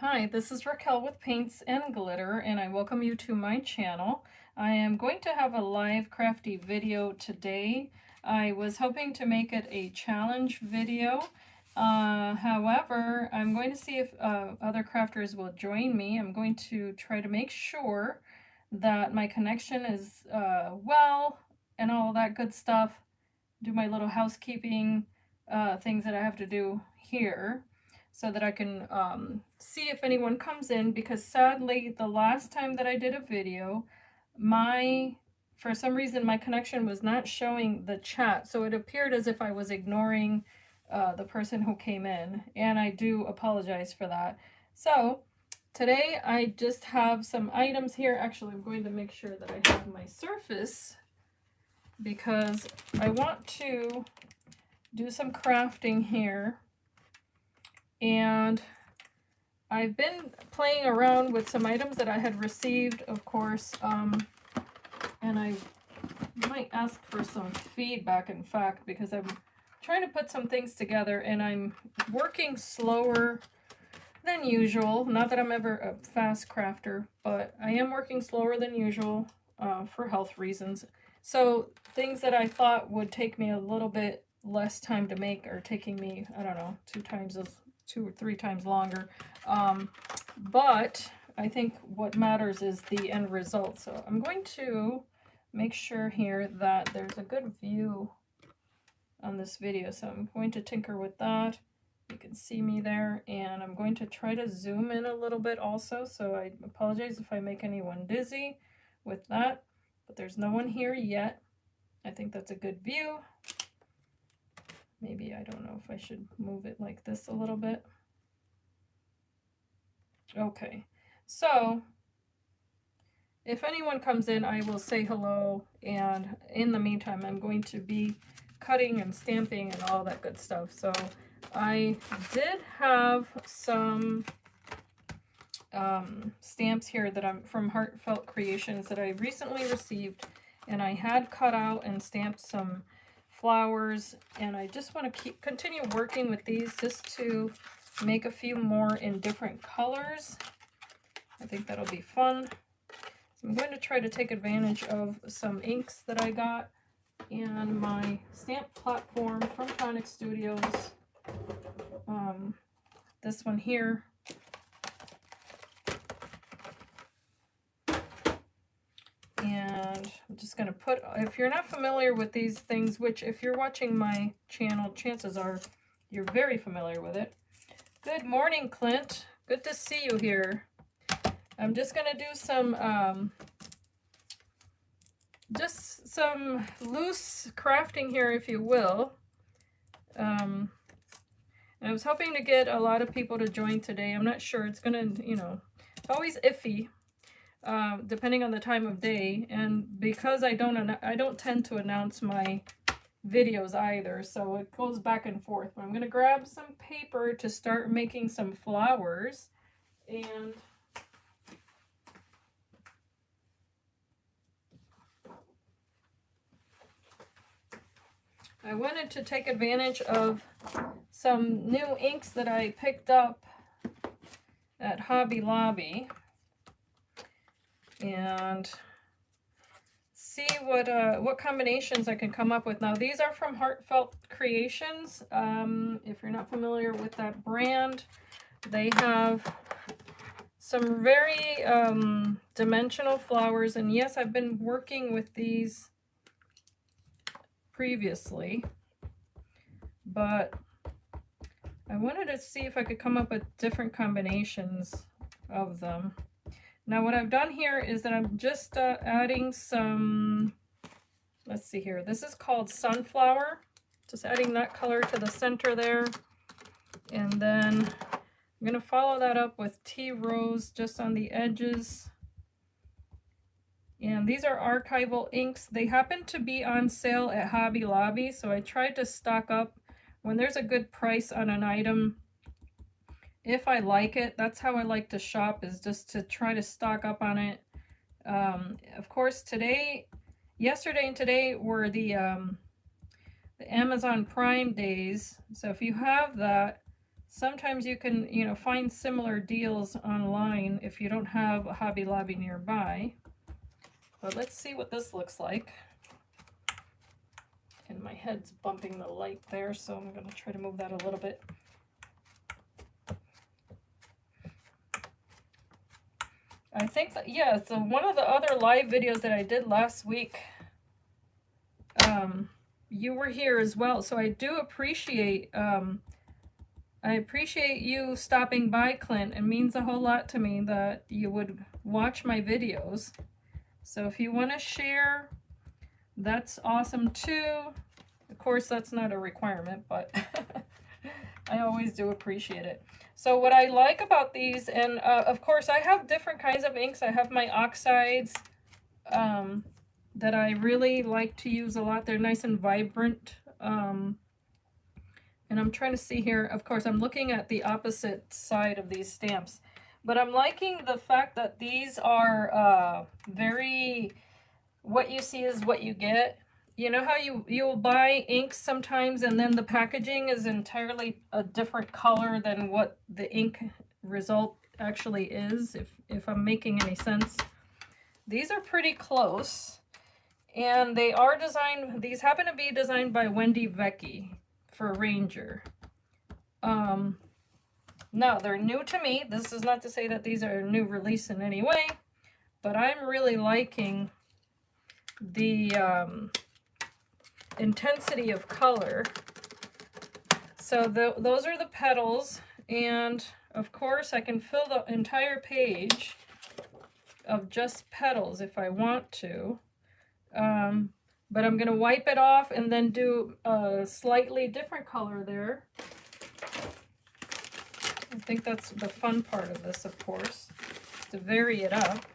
Hi, this is Raquel with Paints and Glitter, and I welcome you to my channel. I am going to have a live crafty video today. I was hoping to make it a challenge video. However, I'm going to see if other crafters will join me. I'm going to try to make sure that my connection is well and all that good stuff. Do my little housekeeping things that I have to do here, so that I can see if anyone comes in, because sadly the last time that I did a video, for some reason my connection was not showing the chat, so it appeared as if I was ignoring the person who came in, and I do apologize for that. So today I just have some items here. Actually, I'm going to make sure that I have my surface, because I want to do some crafting here. And I've been playing around with some items that I had received, of course, and I might ask for some feedback, in fact, because I'm trying to put some things together and I'm working slower than usual. Not that I'm ever a fast crafter, but I am working slower than usual for health reasons. So things that I thought would take me a little bit less time to make are taking me, I don't know, 2 or 3 times longer. But I think what matters is the end result. So I'm going to make sure here that there's a good view on this video. So I'm going to tinker with that. You can see me there, and I'm going to try to zoom in a little bit also. So I apologize if I make anyone dizzy with that, but there's no one here yet. I think that's a good view. Maybe, I don't know if I should move it like this a little bit. Okay, so if anyone comes in, I will say hello, and in the meantime, I'm going to be cutting and stamping and all that good stuff. So I did have some stamps here that I'm from Heartfelt Creations that I recently received, and I had cut out and stamped some flowers, and I just want to continue working with these just to make a few more in different colors. I think that'll be fun. So I'm going to try to take advantage of some inks that I got and my stamp platform from TonicStudios. This one here. And I'm just going to put, if you're not familiar with these things, which if you're watching my channel, chances are you're very familiar with it. Good morning, Clint. Good to see you here. I'm just going to do some, just some loose crafting here, if you will. And I was hoping to get a lot of people to join today. I'm not sure. It's going to, you know, it's always iffy. Depending on the time of day, and because I don't tend to announce my videos either, so it goes back and forth. But I'm going to grab some paper to start making some flowers, and I wanted to take advantage of some new inks that I picked up at Hobby Lobby and see what combinations I can come up with. Now, these are from Heartfelt Creations. If you're not familiar with that brand, they have some very dimensional flowers, and yes, I've been working with these previously, but I wanted to see if I could come up with different combinations of them. Now what I've done here is that I'm just adding some, let's see here, this is called Sunflower. Just adding that color to the center there. And then I'm going to follow that up with Tea Rose just on the edges. And these are archival inks. They happen to be on sale at Hobby Lobby, so I tried to stock up when there's a good price on an item. If I like it, that's how I like to shop, is just to try to stock up on it. Of course, yesterday and today were the Amazon Prime days. So if you have that, sometimes you can, you know, find similar deals online if you don't have a Hobby Lobby nearby. But let's see what this looks like. And my head's bumping the light there, so I'm going to try to move that a little bit. I think that, yeah, so one of the other live videos that I did last week, you were here as well. So I do appreciate, I appreciate you stopping by, Clint. It means a whole lot to me that you would watch my videos. So if you want to share, that's awesome too. Of course, that's not a requirement, but I always do appreciate it. So what I like about these, and of course I have different kinds of inks. I have my oxides that I really like to use a lot. They're nice and vibrant. And I'm trying to see here, of course I'm looking at the opposite side of these stamps, but I'm liking the fact that these are very, what you see is what you get. You know how you'll buy inks sometimes and then the packaging is entirely a different color than what the ink result actually is, if I'm making any sense. These are pretty close, and they are designed, these happen to be designed by Wendy Vecchi for Ranger. Now they're new to me. This is not to say that these are a new release in any way, but I'm really liking the intensity of color. So those are the petals, and of course I can fill the entire page of just petals if I want to, but I'm gonna wipe it off and then do a slightly different color there. I think that's the fun part of this, of course, to vary it up.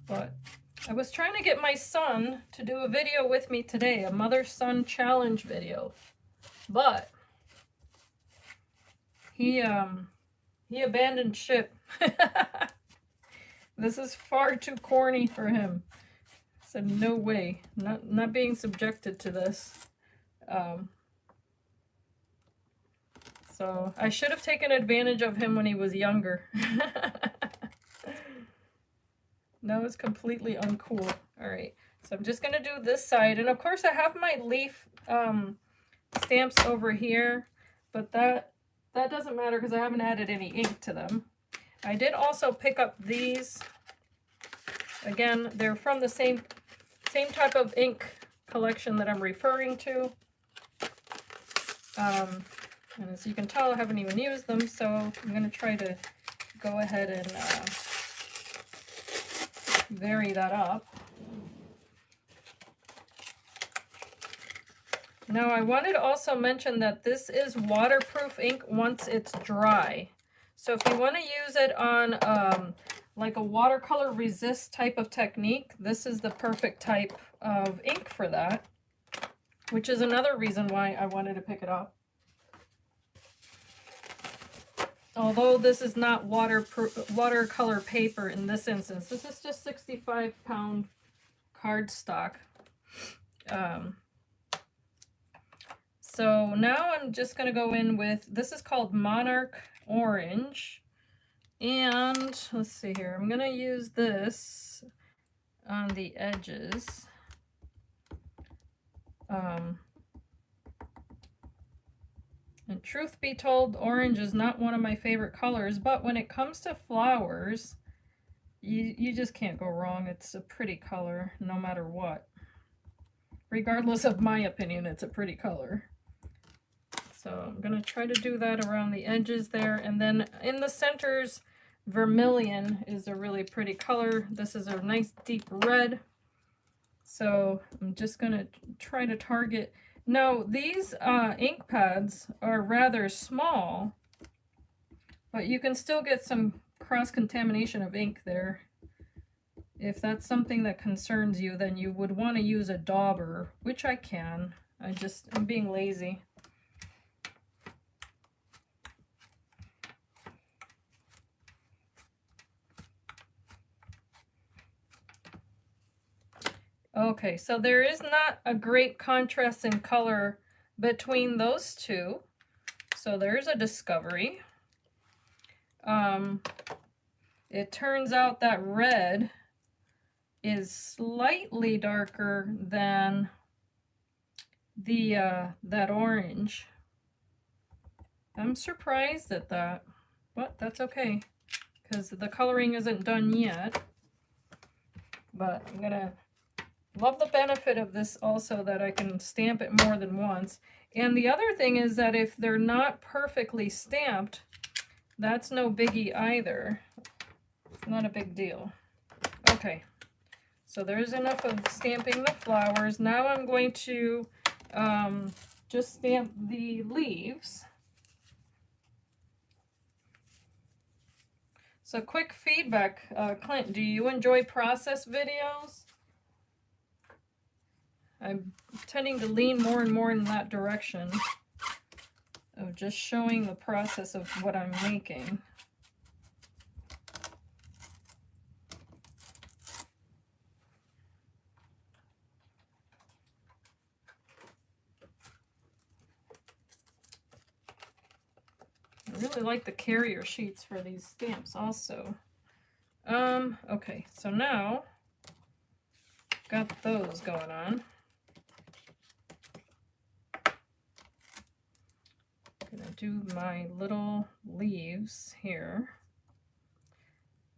But I was trying to get my son to do a video with me today, a mother-son challenge video, but he abandoned ship. This is far too corny for him. I said, no way, not being subjected to this. So I should have taken advantage of him when he was younger. No, it's completely uncool. All right, so I'm just gonna do this side, and of course I have my leaf stamps over here, but that doesn't matter because I haven't added any ink to them. I did also pick up these. Again, they're from the same type of ink collection that I'm referring to. And as you can tell, I haven't even used them, so I'm gonna try to go ahead and vary that up. Now I wanted to also mention that this is waterproof ink once it's dry. So if you want to use it on like a watercolor resist type of technique, this is the perfect type of ink for that, which is another reason why I wanted to pick it up. Although this is not watercolor paper in this instance, this is just 65-pound cardstock. So now I'm just going to go in with, this is called Monarch Orange. And let's see here, I'm going to use this on the edges. And truth be told, orange is not one of my favorite colors, but when it comes to flowers, you just can't go wrong. It's a pretty color no matter what. Regardless of my opinion, it's a pretty color. So I'm going to try to do that around the edges there. And then in the centers, vermilion is a really pretty color. This is a nice deep red. So I'm just going to try to target. Now, these ink pads are rather small, but you can still get some cross-contamination of ink there. If that's something that concerns you, then you would want to use a dauber, which I can. I'm being lazy. Okay, so there is not a great contrast in color between those two. So there's a discovery. It turns out that red is slightly darker than the that orange. I'm surprised at that, but that's okay because the coloring isn't done yet. But I'm gonna love the benefit of this also, that I can stamp it more than once. And the other thing is that if they're not perfectly stamped, that's no biggie either. It's not a big deal. Okay, so there's enough of stamping the flowers. Now I'm going to just stamp the leaves. So quick feedback, Clint, do you enjoy process videos? I'm tending to lean more and more in that direction of just showing the process of what I'm making. I really like the carrier sheets for these stamps also. Okay, so now got those going on. Gonna do my little leaves here.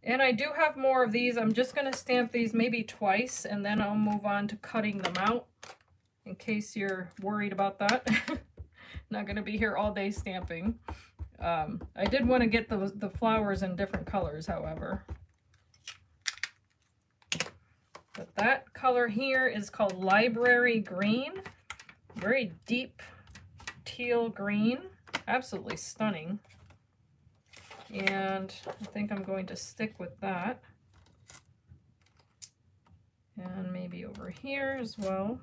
And I do have more of these. I'm just gonna stamp these maybe twice and then I'll move on to cutting them out in case you're worried about that. Not gonna be here all day stamping. I did want to get the flowers in different colors, however. But that color here is called Library Green. Very deep teal green. Absolutely stunning. And I think I'm going to stick with that. And maybe over here as well.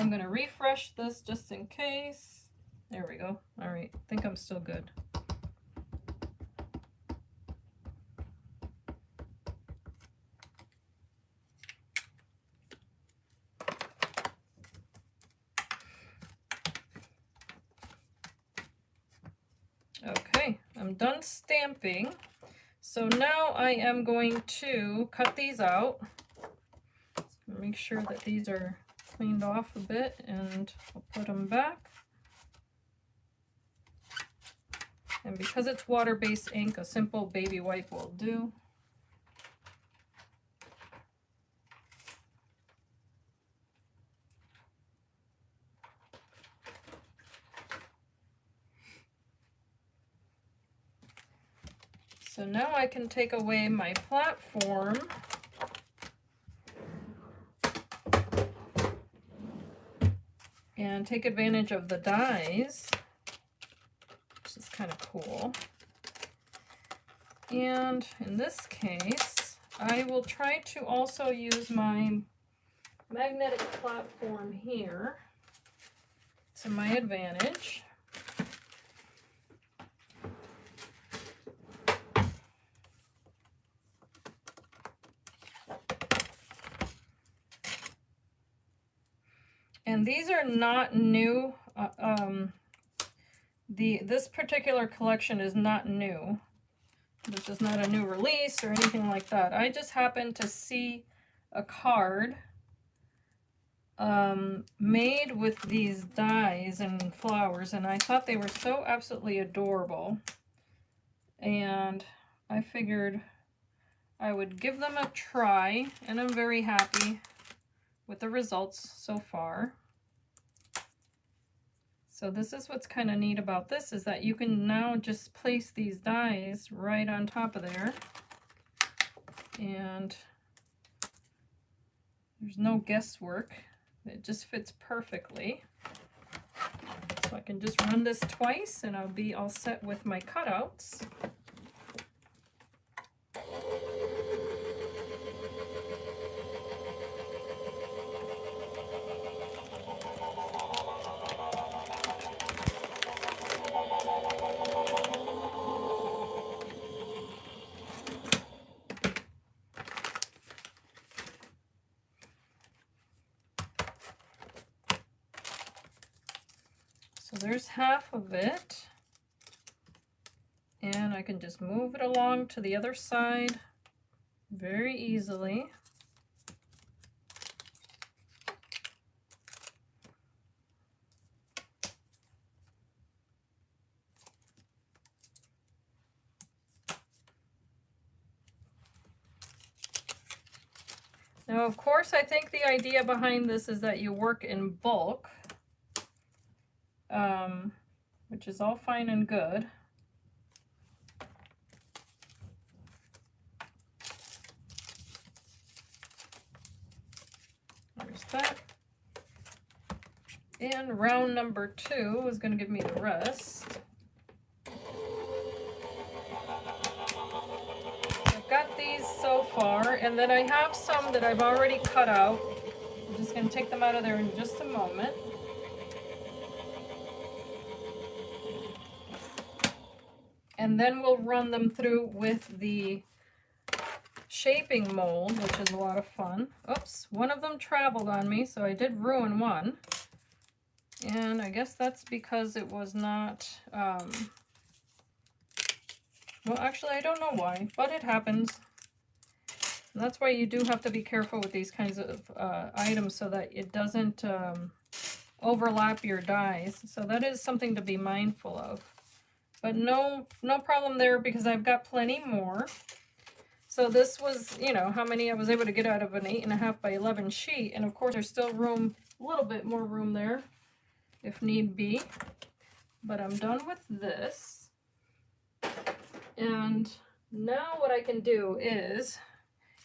I'm going to refresh this just in case. There we go. All right, I think I'm still good. Okay, I'm done stamping. So now I am going to cut these out. Make sure that these are cleaned off a bit, and I'll put them back. And because it's water-based ink, a simple baby wipe will do. So now I can take away my platform and take advantage of the dies, which is kind of cool. And in this case, I will try to also use my magnetic platform here to my advantage. And these are not new. This particular collection is not new. This is not a new release or anything like that. I just happened to see a card made with these dies and flowers, and I thought they were so absolutely adorable. And I figured I would give them a try, and I'm very happy with the results so far. So this is what's kind of neat about this, is that you can now just place these dies right on top of there, and there's no guesswork. It just fits perfectly. So I can just run this twice and I'll be all set with my cutouts. So there's half of it. And I can just move it along to the other side very easily. Now, of course, I think the idea behind this is that you work in bulk, which is all fine and good. There's that. And round number 2 is going to give me the rest. I've got these so far, and then I have some that I've already cut out. I'm just going to take them out of there in just a moment. And then we'll run them through with the shaping mold, which is a lot of fun. Oops, one of them traveled on me, so I did ruin one. And I guess that's because it was not, well, actually, I don't know why, but it happens. And that's why you do have to be careful with these kinds of items so that it doesn't overlap your dies. So that is something to be mindful of. But no problem there because I've got plenty more. So this was, you know, how many I was able to get out of an 8.5 by 11 sheet. And of course, there's still room, a little bit more room there if need be. But I'm done with this. And now what I can do is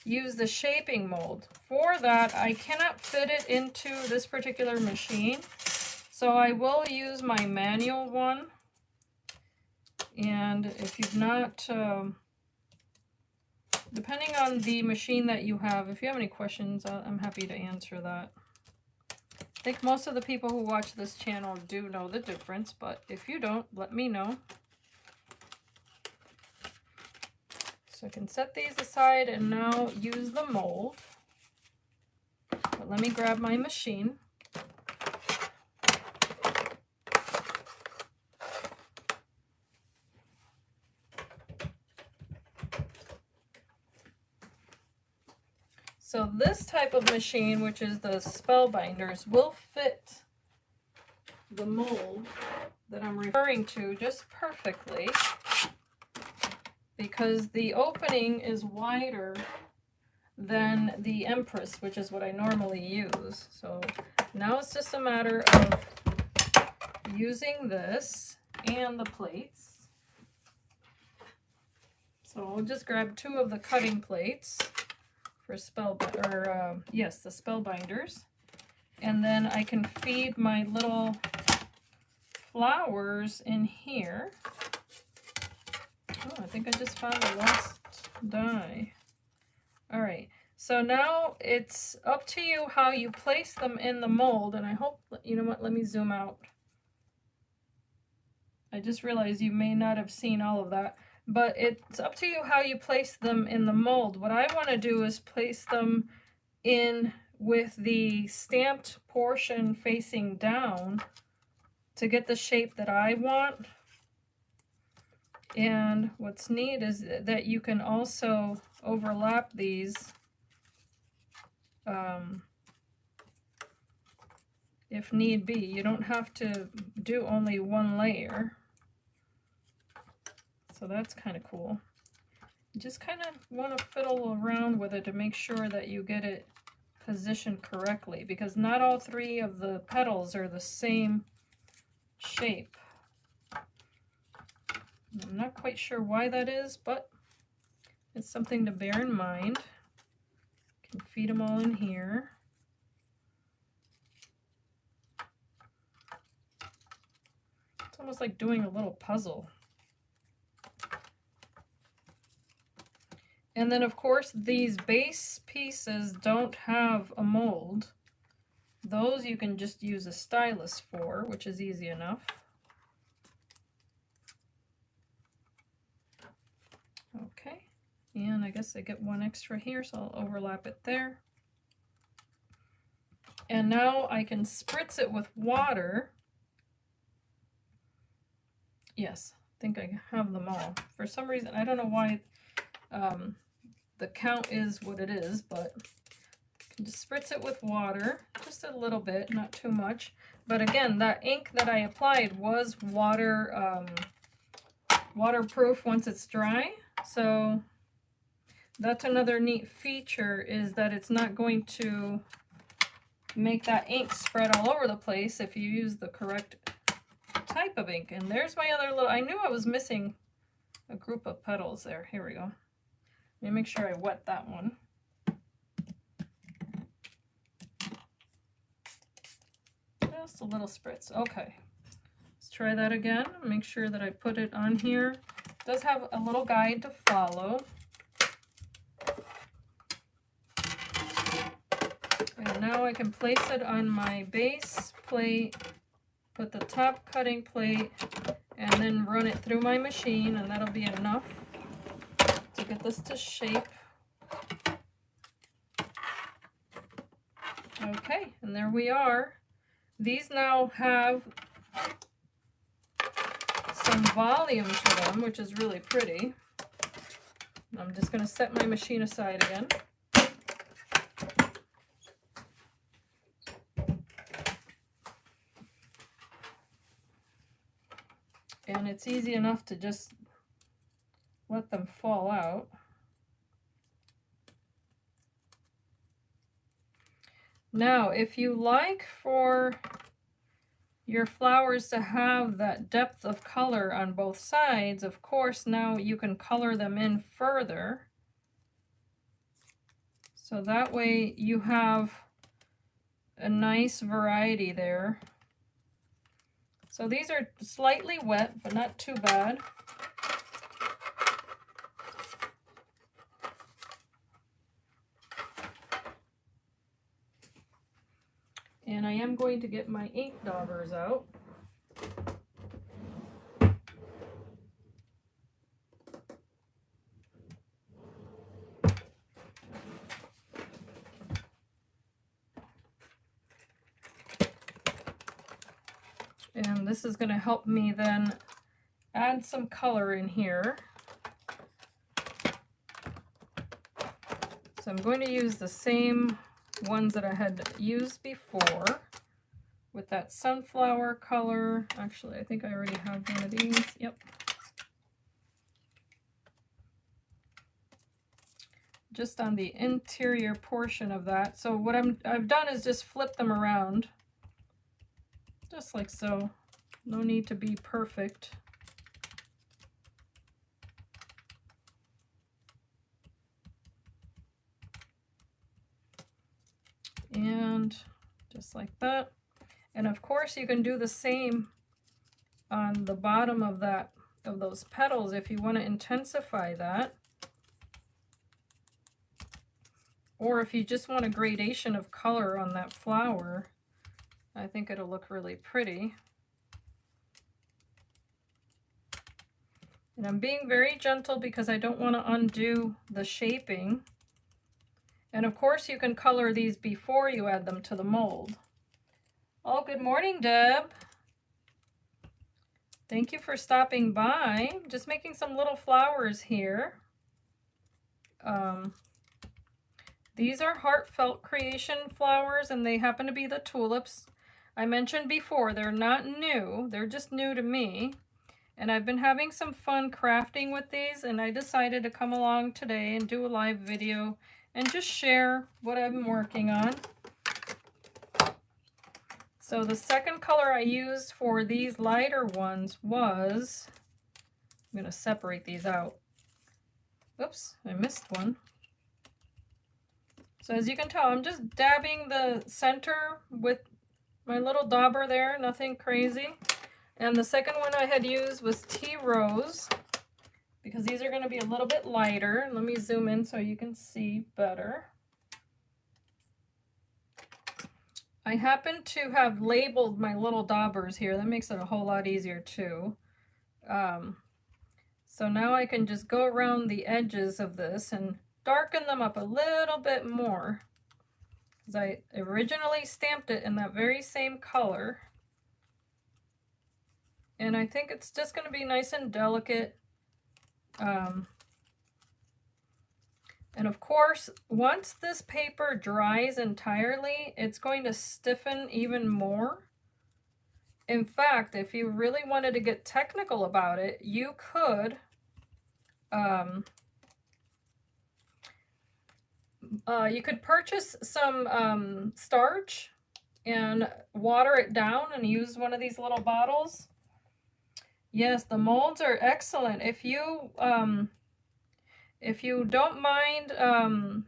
use the shaping mold. For that, I cannot fit it into this particular machine. So I will use my manual one. And if you've not, depending on the machine that you have, if you have any questions, I'm happy to answer that. I think most of the people who watch this channel do know the difference, but if you don't, let me know. So I can set these aside and now use the mold. But let me grab my machine. So this type of machine, which is the Spellbinders, will fit the mold that I'm referring to just perfectly because the opening is wider than the Empress, which is what I normally use. So now it's just a matter of using this and the plates. So I'll just grab 2 of the cutting plates for the Spellbinders, and then I can feed my little flowers in here. Oh, I think I just found the last die. All right, so now it's up to you how you place them in the mold, and I hope, you know what, let me zoom out. I just realized you may not have seen all of that. But it's up to you how you place them in the mold. What I want to do is place them in with the stamped portion facing down to get the shape that I want. And what's neat is that you can also overlap these if need be. You don't have to do only one layer. So that's kind of cool. You just kind of want to fiddle around with it to make sure that you get it positioned correctly, because not all 3 of the petals are the same shape. I'm not quite sure why that is, but it's something to bear in mind. You can feed them all in here. It's almost like doing a little puzzle. And then, of course, these base pieces don't have a mold. Those you can just use a stylus for, which is easy enough. Okay, and I guess I get 1 extra here, so I'll overlap it there. And now I can spritz it with water Yes, I think I have them all. For some reason, I don't know why the count is what it is, but just spritz it with water, just a little bit, not too much. But again, that ink that I applied was waterproof once it's dry. So that's another neat feature, is that it's not going to make that ink spread all over the place if you use the correct type of ink. And there's my other little, I knew I was missing a group of petals there. Here we go. Let me make sure I wet that one. Just a little spritz. Okay. Let's try that again. Make sure that I put it on here. It does have a little guide to follow. And now I can place it on my base plate, put the top cutting plate, and then run it through my machine, and that'll be enough to get this to shape. Okay, and there we are. These now have some volume to them, which is really pretty. I'm just going to set my machine aside again. And it's easy enough to just let them fall out. Now, if you like for your flowers to have that depth of color on both sides, of course, now you can color them in further. So that way you have a nice variety there. So these are slightly wet, but not too bad. And I am going to get my ink daubers out. And this is going to help me then add some color in here. So I'm going to use the same ones that I had used before with that sunflower color. Actually, I think I already have one of these. Yep. Just on the interior portion of that. So what I've done is just flip them around, just like so. No need to be perfect. And just like that. And of course you can do the same on the bottom of those petals if you want to intensify that. Or if you just want a gradation of color on that flower, I think it'll look really pretty. And I'm being very gentle because I don't want to undo the shaping. And of course you can color these before you add them to the mold. Oh, good morning, Deb. Thank you for stopping by. Just making some little flowers here. These are Heartfelt creation flowers, and they happen to be the tulips. I mentioned before, they're not new. They're just new to me. And I've been having some fun crafting with these, and I decided to come along today and do a live video and just share what I've been working on. So the second color I used for these lighter ones was, I'm going to separate these out. Oops, I missed one. So as you can tell, I'm just dabbing the center with my little dauber there, nothing crazy. And the second one I had used was Tea Rose, because these are going to be a little bit lighter. Let me zoom in so you can see better. I happen to have labeled my little daubers here. That makes it a whole lot easier too. So now I can just go around the edges of this and darken them up a little bit more, because I originally stamped it in that very same color. And I think it's just going to be nice and delicate. And of course, once this paper dries entirely, it's going to stiffen even more. In fact, if you really wanted to get technical about it, you could purchase some starch and water it down and use one of these little bottles. Yes, the molds are excellent. If you don't mind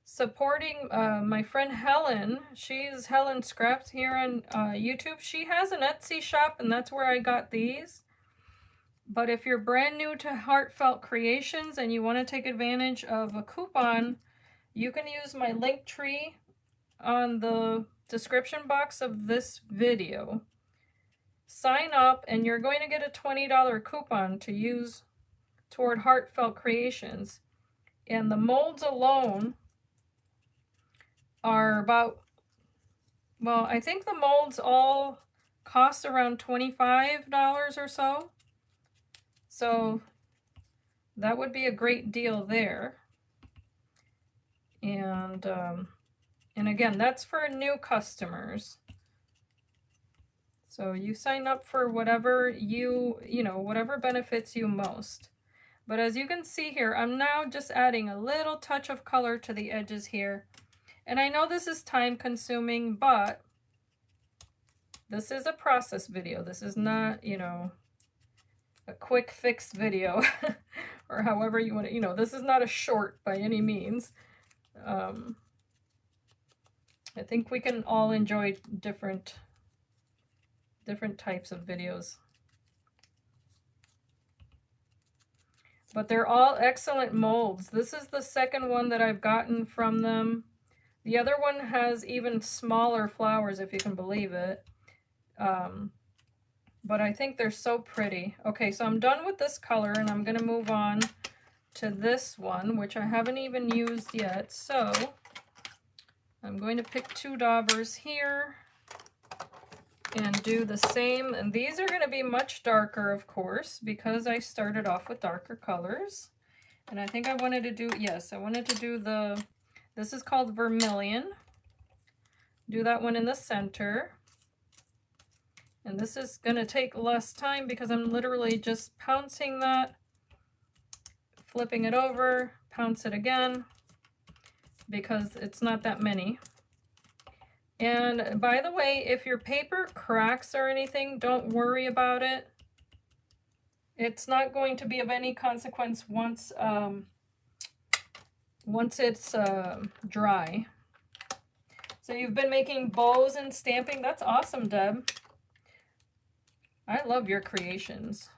supporting my friend Helen, she's Helen Scraps here on YouTube. She has an Etsy shop, and that's where I got these. But if you're brand new to Heartfelt Creations and you want to take advantage of a coupon, you can use my link tree on the description box of this video. Sign up and you're going to get a $20 coupon to use toward Heartfelt Creations. And the molds alone are about, well, I think the molds all cost around $25 or so. So that would be a great deal there. And again, that's for new customers. So you sign up for whatever whatever benefits you most. But as you can see here, I'm now just adding a little touch of color to the edges here. And I know this is time consuming, but this is a process video. This is not, a quick fix video or however you want to, this is not a short by any means. I think we can all enjoy different types of videos. But they're all excellent molds. This is the second one that I've gotten from them. The other one has even smaller flowers, if you can believe it. But I think they're so pretty. Okay, so I'm done with this color, and I'm going to move on to this one, which I haven't even used yet. So I'm going to pick 2 daubers here and do the same. And these are going to be much darker, of course, because I started off with darker colors. And I think I wanted to do, yes, I wanted to do this is called Vermilion. Do that one in the center. And this is going to take less time because I'm literally just pouncing that, flipping it over, pounce it again, because it's not that many. And by the way, if your paper cracks or anything, don't worry about it. It's not going to be of any consequence once it's dry. So you've been making bows and stamping. That's awesome, Deb. I love your creations.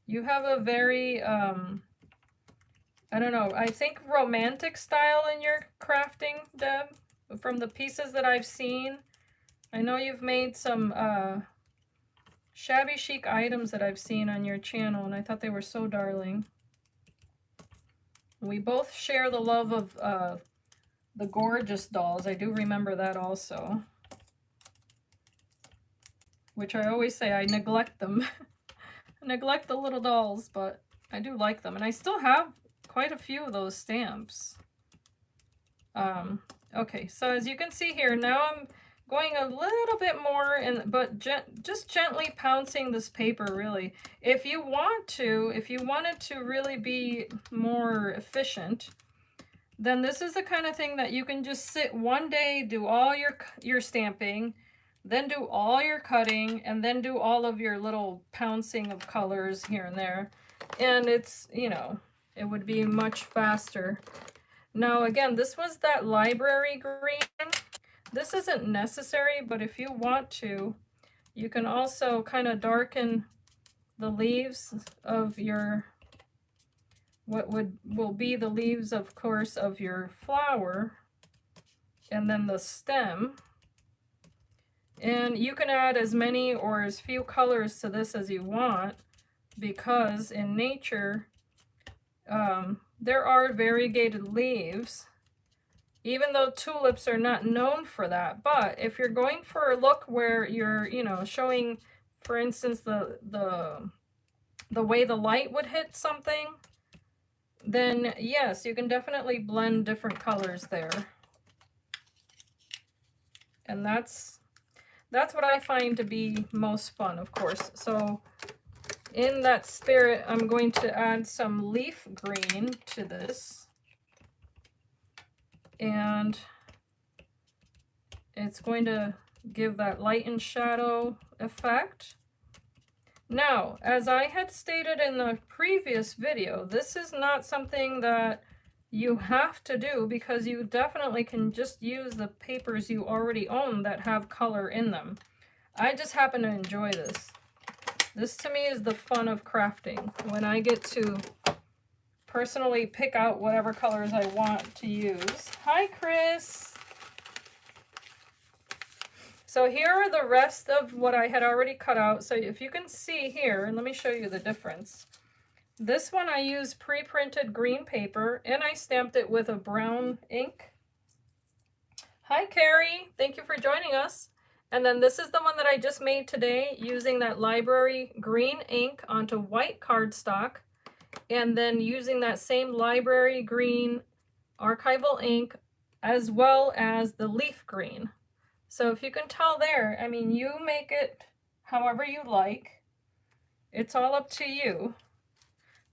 You have a very, I don't know, I think romantic style in your crafting, Deb, from the pieces that I've seen. I know you've made some shabby chic items that I've seen on your channel, and I thought they were so darling. We both share the love of the gorgeous dolls. I do remember that also. Which I always say I neglect them. I neglect the little dolls, but I do like them. And I still have quite a few of those stamps. Okay, so as you can see here, now I'm going a little bit more, but just gently pouncing this paper, really. If you wanted to really be more efficient, then this is the kind of thing that you can just sit one day, do all your stamping, then do all your cutting, and then do all of your little pouncing of colors here and there. And it's, it would be much faster. Now, again, this was that library green. This isn't necessary, but if you want to, you can also kind of darken the leaves of your, what will be the leaves, of course, of your flower, and then the stem. And you can add as many or as few colors to this as you want, because in nature, there are variegated leaves. even though tulips are not known for that. But if you're going for a look where you're, you know, showing, for instance, the way the light would hit something, then yes, you can definitely blend different colors there. And that's what I find to be most fun, of course. So in that spirit, I'm going to add some leaf green to this. And it's going to give that light and shadow effect. Now, as I had stated in the previous video, this is not something that you have to do, because you definitely can just use the papers you already own that have color in them. I just happen to enjoy this. This to me is the fun of crafting, when I get to personally pick out whatever colors I want to use. Hi, Chris! So here are the rest of what I had already cut out. So if you can see here, and let me show you the difference. This one I used pre-printed green paper, and I stamped it with a brown ink. Hi, Carrie. Thank you for joining us. And then this is the one that I just made today using that library green ink onto white cardstock, and then using that same library green archival ink as well as the leaf green. So if you can tell there, I mean, you make it however you like. It's all up to you.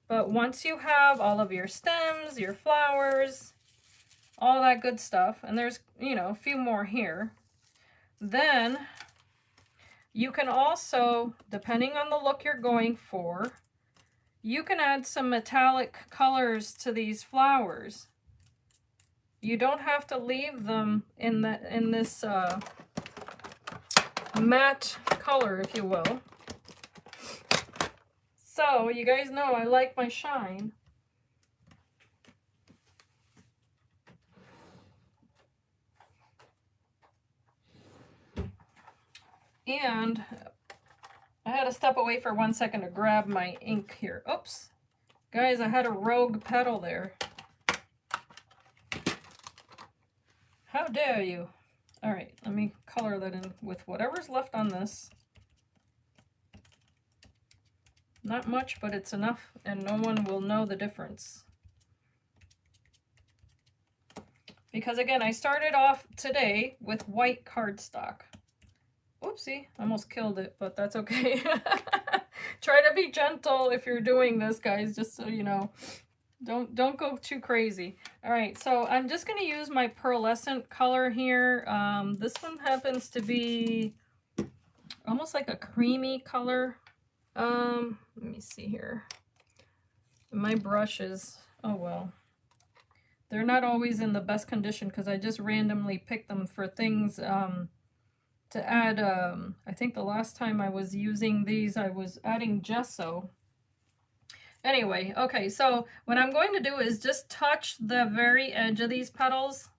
But once you have all of your stems, your flowers, all that good stuff, and there's, you know, a few more here, then you can also, depending on the look you're going for, you can add some metallic colors to these flowers. You don't have to leave them in this matte color, if you will. So you guys know I like my shine. And I had to step away for 1 second to grab my ink here. Oops. Guys, I had a rogue petal there. How dare you? All right, let me color that in with whatever's left on this. Not much, but it's enough, and no one will know the difference. Because again, I started off today with white cardstock. Oopsie, almost killed it, but that's okay. Try to be gentle if you're doing this, guys, just so you know. Don't go too crazy. All right, so I'm just going to use my pearlescent color here. This one happens to be almost like a creamy color. Let me see here. My brushes, oh well. They're not always in the best condition because I just randomly picked them for things to add. I think the last time I was using these, I was adding gesso. Anyway, okay, so what I'm going to do is just touch the very edge of these petals.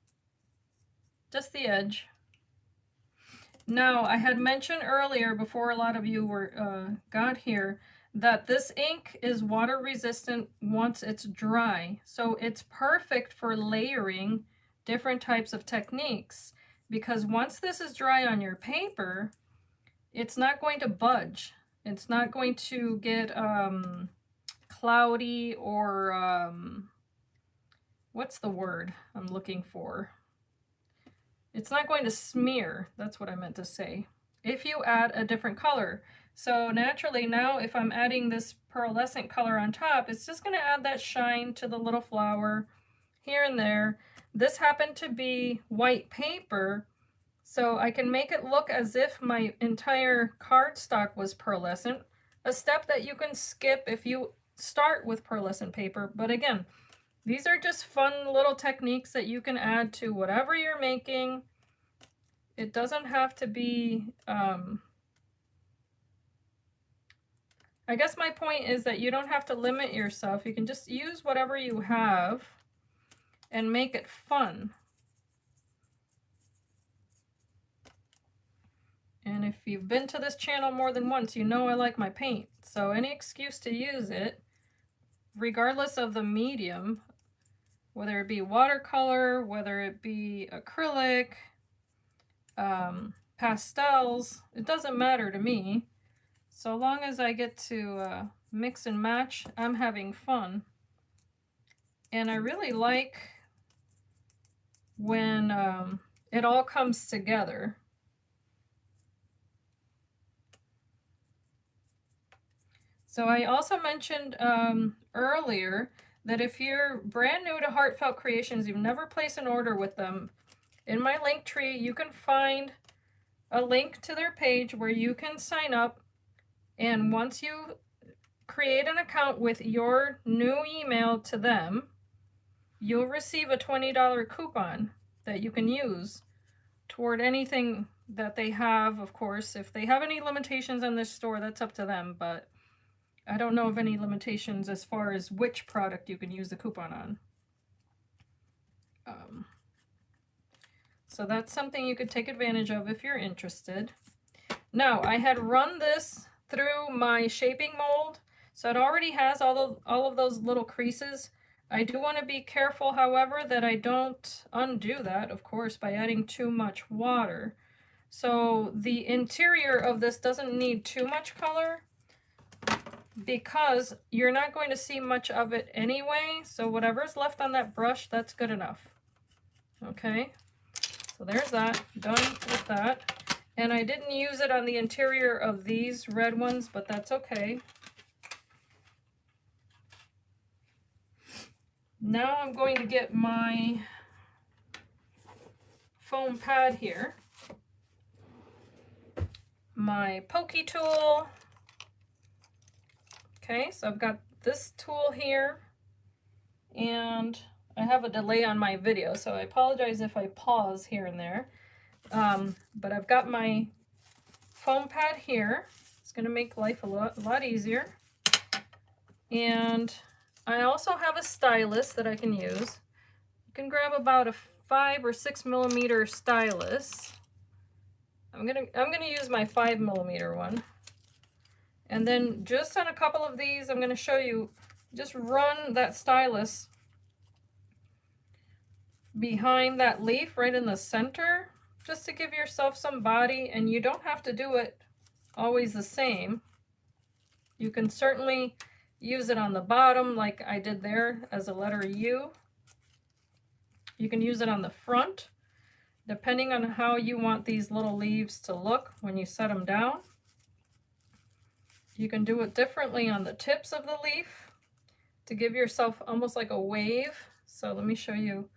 Just the edge. Now, I had mentioned earlier, before a lot of you were got here, that this ink is water resistant once it's dry. So it's perfect for layering different types of techniques, because once this is dry on your paper, it's not going to budge. It's not going to get cloudy or what's the word I'm looking for? It's not going to smear. That's what I meant to say. If you add a different color. So naturally now, if I'm adding this pearlescent color on top, it's just going to add that shine to the little flower here and there. This happened to be white paper, so I can make it look as if my entire cardstock was pearlescent, a step that you can skip if you start with pearlescent paper. But again, these are just fun little techniques that you can add to whatever you're making. It doesn't have to be, I guess my point is that you don't have to limit yourself. You can just use whatever you have and make it fun. And if you've been to this channel more than once, you know I like my paint. So any excuse to use it, regardless of the medium. whether it be watercolor, whether it be acrylic, pastels, it doesn't matter to me. So long as I get to mix and match, I'm having fun. And I really like when it all comes together. So I also mentioned earlier that if you're brand new to Heartfelt Creations, you've never placed an order with them, in my link tree you can find a link to their page where you can sign up, and once you create an account with your new email to them, you'll receive a $20 coupon that you can use toward anything that they have. Of course, if they have any limitations on this store, that's up to them, but I don't know of any limitations as far as which product you can use the coupon on. So that's something you could take advantage of if you're interested. Now, I had run this through my shaping mold, so it already has all of those little creases. I do want to be careful, however, that I don't undo that, of course, by adding too much water. So the interior of this doesn't need too much color, because you're not going to see much of it anyway, so whatever's left on that brush, that's good enough. Okay, so there's that, done with that. And I didn't use it on the interior of these red ones, but that's okay. Now I'm going to get my foam pad here, my pokey tool. Okay, so I've got this tool here, and I have a delay on my video, so I apologize if I pause here and there. But I've got my foam pad here. It's going to make life a lot easier. And I also have a stylus that I can use. You can grab about a 5 or 6 millimeter stylus. I'm gonna use my 5 millimeter one. And then just on a couple of these, I'm going to show you, just run that stylus behind that leaf right in the center, just to give yourself some body, and you don't have to do it always the same. You can certainly use it on the bottom like I did there as a letter U. You can use it on the front, depending on how you want these little leaves to look when you set them down. You can do it differently on the tips of the leaf to give yourself almost like a wave. So let me show you.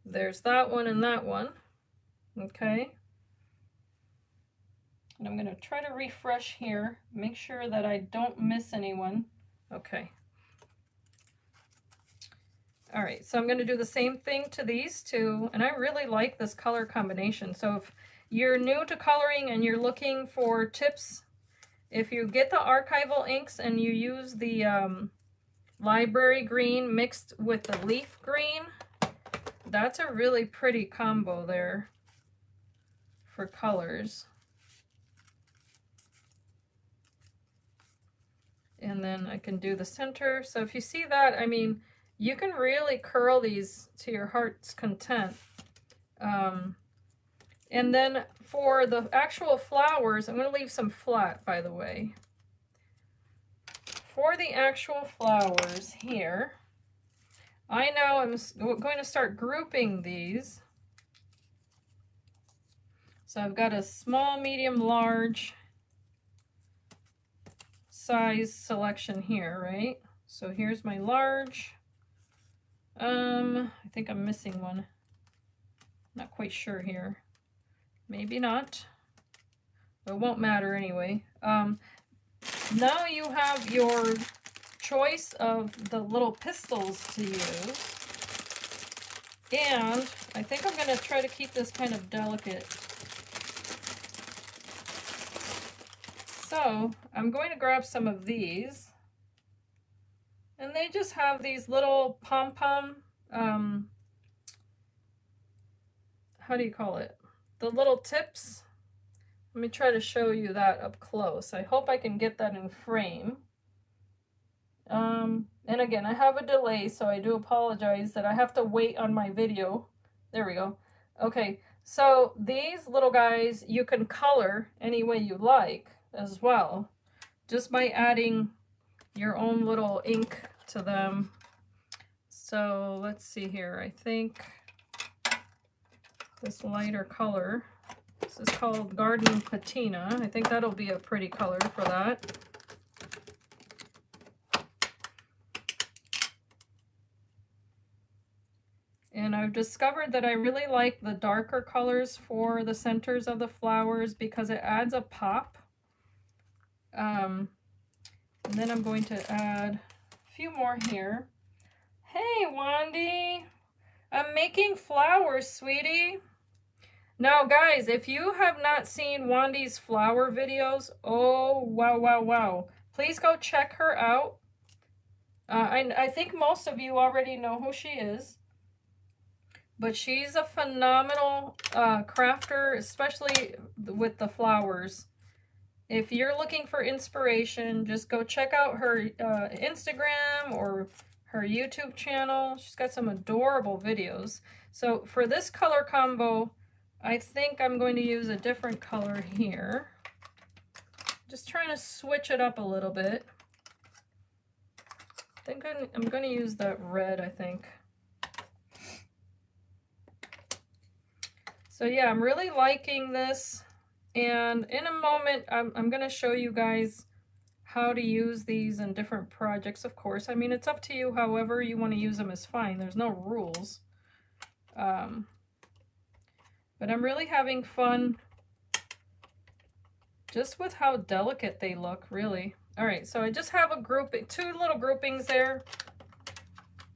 There's that one and that one. Okay. And I'm going to try to refresh here, make sure that I don't miss anyone. Okay. All right, so I'm going to do the same thing to these two, and I really like this color combination. So if you're new to coloring and you're looking for tips, if you get the archival inks and you use the library green mixed with the leaf green, that's a really pretty combo there for colors. And then I can do the center. So if you see that, I mean, you can really curl these to your heart's content. And then for the actual flowers, I'm going to leave some flat, by the way. For the actual flowers here, I now am going to start grouping these. So I've got a small, medium, large size selection here, right? So here's my large. I think I'm missing one. Not quite sure here. Maybe not. It won't matter anyway. Now you have your choice of the little pistils to use. And I think I'm going to try to keep this kind of delicate. So I'm going to grab some of these. And they just have these little pom-pom, how do you call it? The little tips. Let me try to show you that up close. I hope I can get that in frame. And again, I have a delay, so I do apologize that I have to wait on my video. There we go. Okay, so these little guys, you can color any way you like as well, just by adding your own little ink to them. So let's see here. I think this lighter color, this is called Garden Patina. I think that'll be a pretty color for that. And I've discovered that I really like the darker colors for the centers of the flowers because it adds a pop. And then I'm going to add a few more here. Hey, Wandy! I'm making flowers, sweetie. Now, guys, if you have not seen Wandy's flower videos, oh, wow, wow, wow. Please go check her out. I think most of you already know who she is. But she's a phenomenal crafter, especially with the flowers. If you're looking for inspiration, just go check out her Instagram or her YouTube channel. She's got some adorable videos. So for this color combo, I think I'm going to use a different color here. Just trying to switch it up a little bit. I think I'm going to use that red, I think. So yeah, I'm really liking this, and in a moment I'm going to show you guys how to use these in different projects, of course. I mean, it's up to you. However you want to use them is fine. There's no rules. But I'm really having fun just with how delicate they look, really. All right, so I just have a grouping, two little groupings there.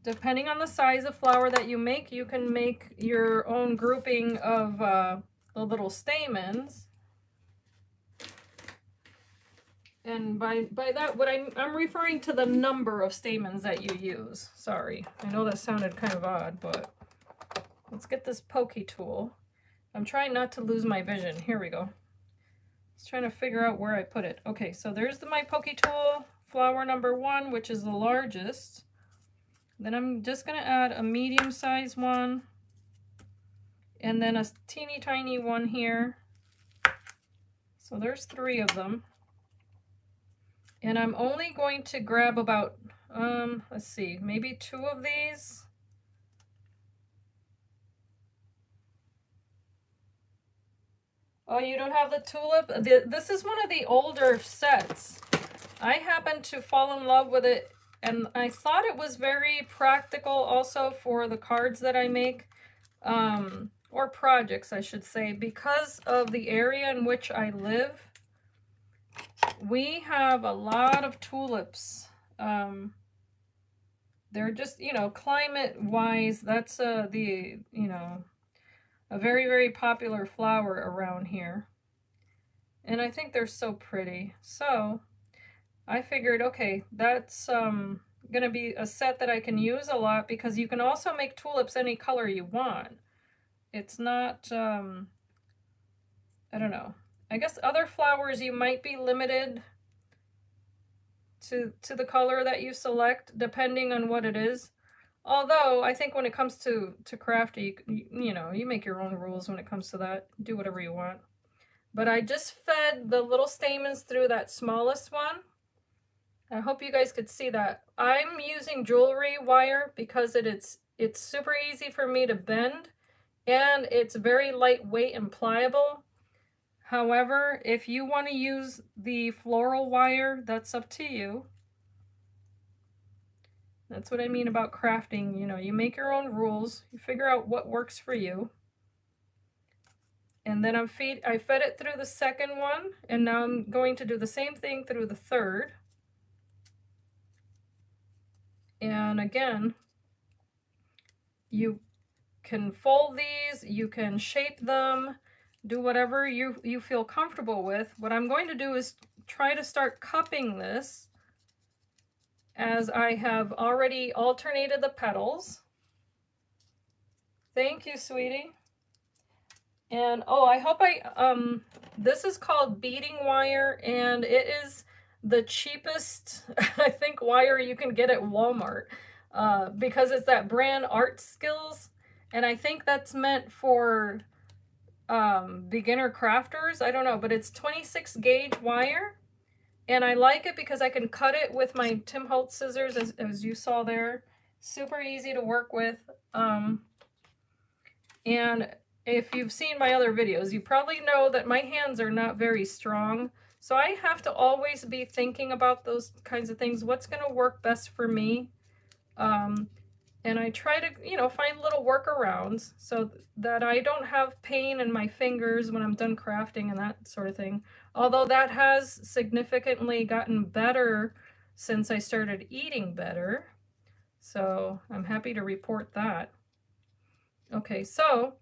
Depending on the size of flower that you make, you can make your own grouping of the little stamens. And by that, what I'm referring to the number of stamens that you use. Sorry, I know that sounded kind of odd, but let's get this pokey tool. I'm trying not to lose my vision. Here we go. Just trying to figure out where I put it. Okay, so there's my pokey tool, flower number 1, which is the largest. Then I'm just going to add a medium-sized one, and then a teeny tiny one here. So there's 3 of them. And I'm only going to grab about, let's see, maybe 2 of these. Oh, you don't have the tulip? This is one of the older sets. I happened to fall in love with it, and I thought it was very practical also for the cards that I make, or projects, I should say, because of the area in which I live. We have a lot of tulips. They're just, you know, climate-wise, that's a very, very popular flower around here. And I think they're so pretty. So I figured, okay, that's going to be a set that I can use a lot, because you can also make tulips any color you want. It's not, I don't know. I guess other flowers you might be limited to the color that you select, depending on what it is. Although, I think when it comes to crafty, you know, you make your own rules when it comes to that. Do whatever you want. But I just fed the little stamens through that smallest one. I hope you guys could see that. I'm using jewelry wire because it's super easy for me to bend, and it's very lightweight and pliable. However, if you want to use the floral wire, that's up to you. That's what I mean about crafting. You know, you make your own rules. You figure out what works for you. And then I fed it through the second one, and now I'm going to do the same thing through the third. And again, you can fold these, you can shape them, do whatever you feel comfortable with. What I'm going to do is try to start cupping this, as I have already alternated the petals. Thank you, sweetie. And oh, I hope this is called beading wire, and it is the cheapest, I think, wire you can get at Walmart, because it's that brand Art Skills, and I think that's meant for beginner crafters. I don't know, but it's 26 gauge wire, and I like it because I can cut it with my Tim Holtz scissors, as you saw there. Super easy to work with. And if you've seen my other videos, you probably know that my hands are not very strong. So I have to always be thinking about those kinds of things. What's going to work best for me? And I try to, you know, find little workarounds so that I don't have pain in my fingers when I'm done crafting and that sort of thing. Although that has significantly gotten better since I started eating better. So I'm happy to report that. Okay, so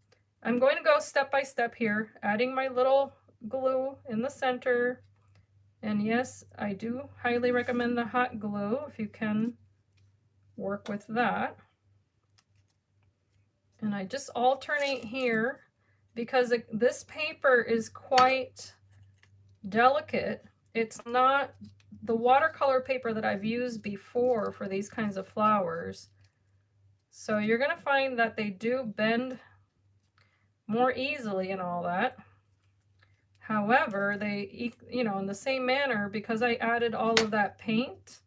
I'm going to go step by step here, adding my little glue in the center. And yes, I do highly recommend the hot glue if you can work with that. And I just alternate here because this paper is quite delicate. It's not the watercolor paper that I've used before for these kinds of flowers. So you're going to find that they do bend more easily and all that. However, they, you know, in the same manner, because I added all of that paint,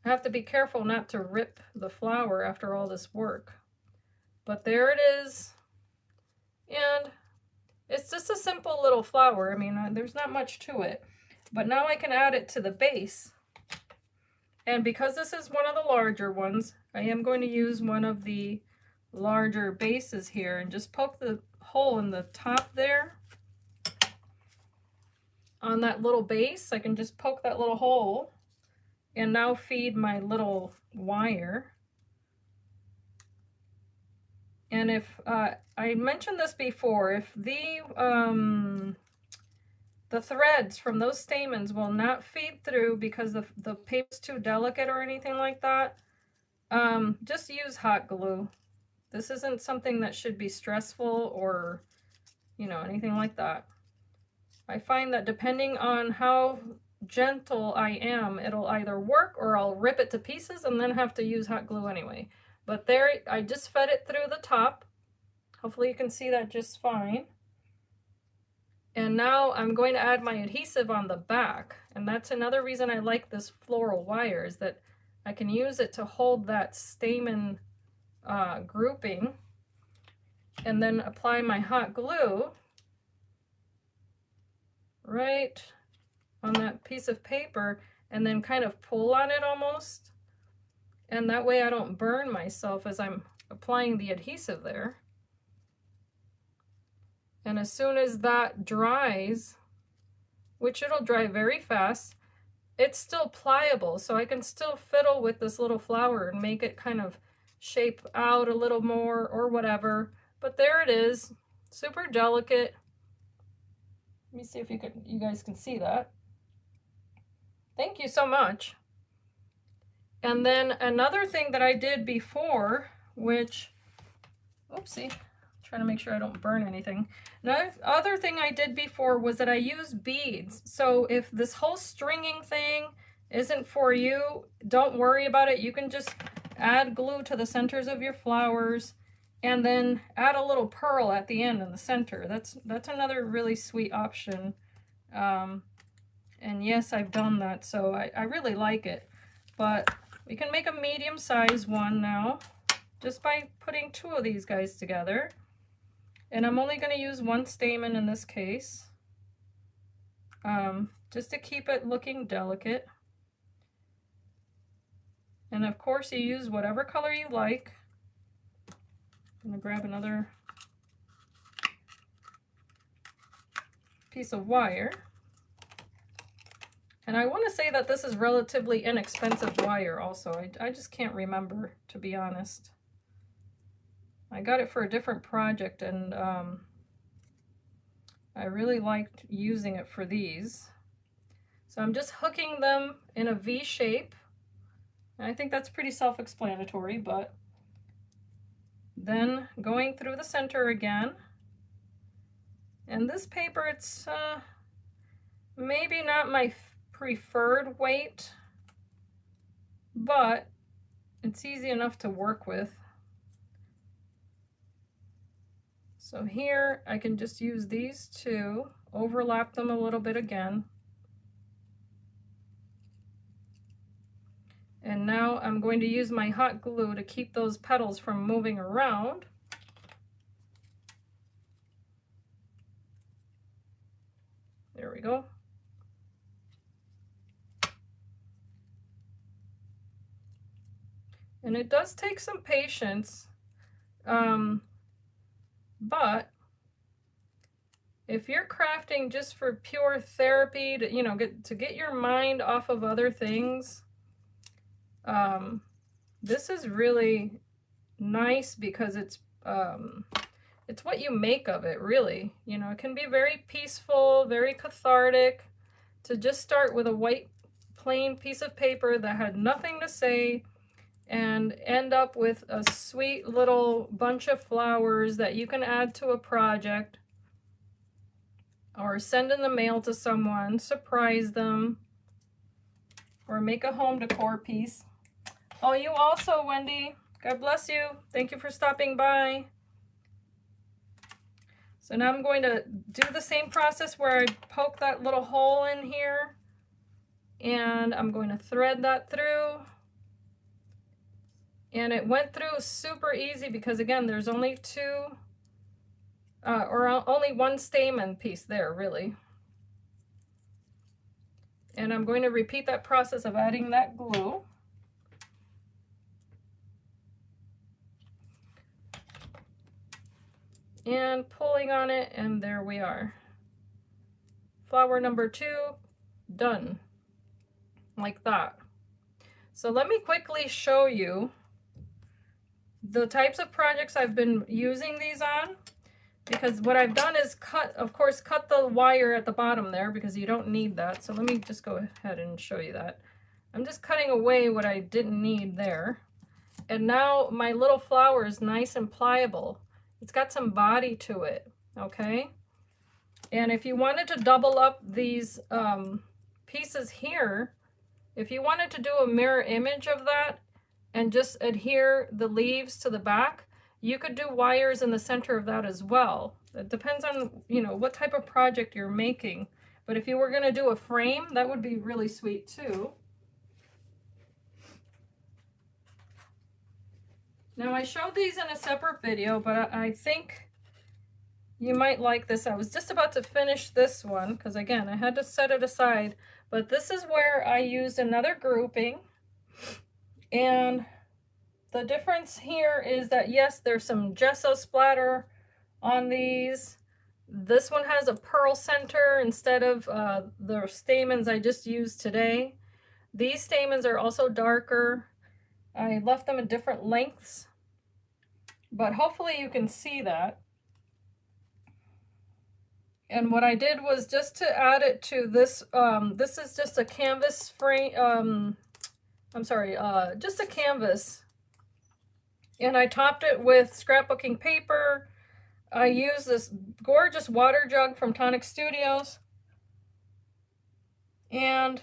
I have to be careful not to rip the flower after all this work. But there it is. And it's just a simple little flower. I mean, there's not much to it. But now I can add it to the base. And because this is one of the larger ones, I am going to use one of the larger bases here and just poke the hole in the top there. On that little base, I can just poke that little hole and now feed my little wire. And if I mentioned this before, if the threads from those stamens will not feed through because the paper's too delicate or anything like that, just use hot glue. This isn't something that should be stressful or, you know, anything like that. I find that depending on how gentle I am, it'll either work or I'll rip it to pieces and then have to use hot glue anyway. But there, I just fed it through the top. Hopefully you can see that just fine. And now I'm going to add my adhesive on the back. And that's another reason I like this floral wire, is that I can use it to hold that stamen grouping and then apply my hot glue right on that piece of paper and then kind of pull on it almost. And that way I don't burn myself as I'm applying the adhesive there. And as soon as that dries, which it'll dry very fast, it's still pliable, so I can still fiddle with this little flower and make it kind of shape out a little more or whatever. But there it is, super delicate. Let me see if you guys can see that. Thank you so much. And then another thing that I did before, which, oopsie, trying to make sure I don't burn anything. Another other thing I did before was that I used beads. So if this whole stringing thing isn't for you, don't worry about it. You can just add glue to the centers of your flowers and then add a little pearl at the end in the center. That's another really sweet option. And yes, I've done that, so I really like it. But we can make a medium-sized one now just by putting two of these guys together. And I'm only going to use one stamen in this case, just to keep it looking delicate. And of course you use whatever color you like. I'm going to grab another piece of wire. And I want to say that this is relatively inexpensive wire also. I just can't remember, to be honest. I got it for a different project, and I really liked using it for these. So I'm just hooking them in a V shape. And I think that's pretty self-explanatory, but then going through the center again. And this paper, it's maybe not my preferred weight, but it's easy enough to work with. So here I can just use these two, overlap them a little bit again. And now I'm going to use my hot glue to keep those petals from moving around. There we go. And it does take some patience, but if you're crafting just for pure therapy, to, you know, get your mind off of other things, this is really nice because it's what you make of it, really. You know, it can be very peaceful, very cathartic to just start with a white plain piece of paper that had nothing to say and end up with a sweet little bunch of flowers that you can add to a project or send in the mail to someone, surprise them, or make a home decor piece. Oh, you also, Wendy. God bless you. Thank you for stopping by. So now I'm going to do the same process where I poke that little hole in here, and I'm going to thread that through. And it went through super easy because, again, there's only two, or only one stamen piece there, really. And I'm going to repeat that process of adding that glue. And pulling on it, and there we are. Flower number 2, done. Like that. So let me quickly show you the types of projects I've been using these on, because what I've done is cut the wire at the bottom there because you don't need that. So let me just go ahead and show you that. I'm just cutting away what I didn't need there. And now my little flower is nice and pliable. It's got some body to it, okay? And if you wanted to double up these pieces here, if you wanted to do a mirror image of that and just adhere the leaves to the back, you could do wires in the center of that as well. It depends on, you know, what type of project you're making. But if you were going to do a frame, that would be really sweet too. Now I showed these in a separate video, but I think you might like this. I was just about to finish this one because, again, I had to set it aside. But this is where I used another grouping. And the difference here is that, yes, there's some gesso splatter on these. This one has a pearl center instead of the stamens I just used today. These stamens are also darker. I left them at different lengths, but hopefully you can see that. And what I did was just to add it to this, this is just a canvas frame, just a canvas. And I topped it with scrapbooking paper. I used this gorgeous water jug from TonicStudios. And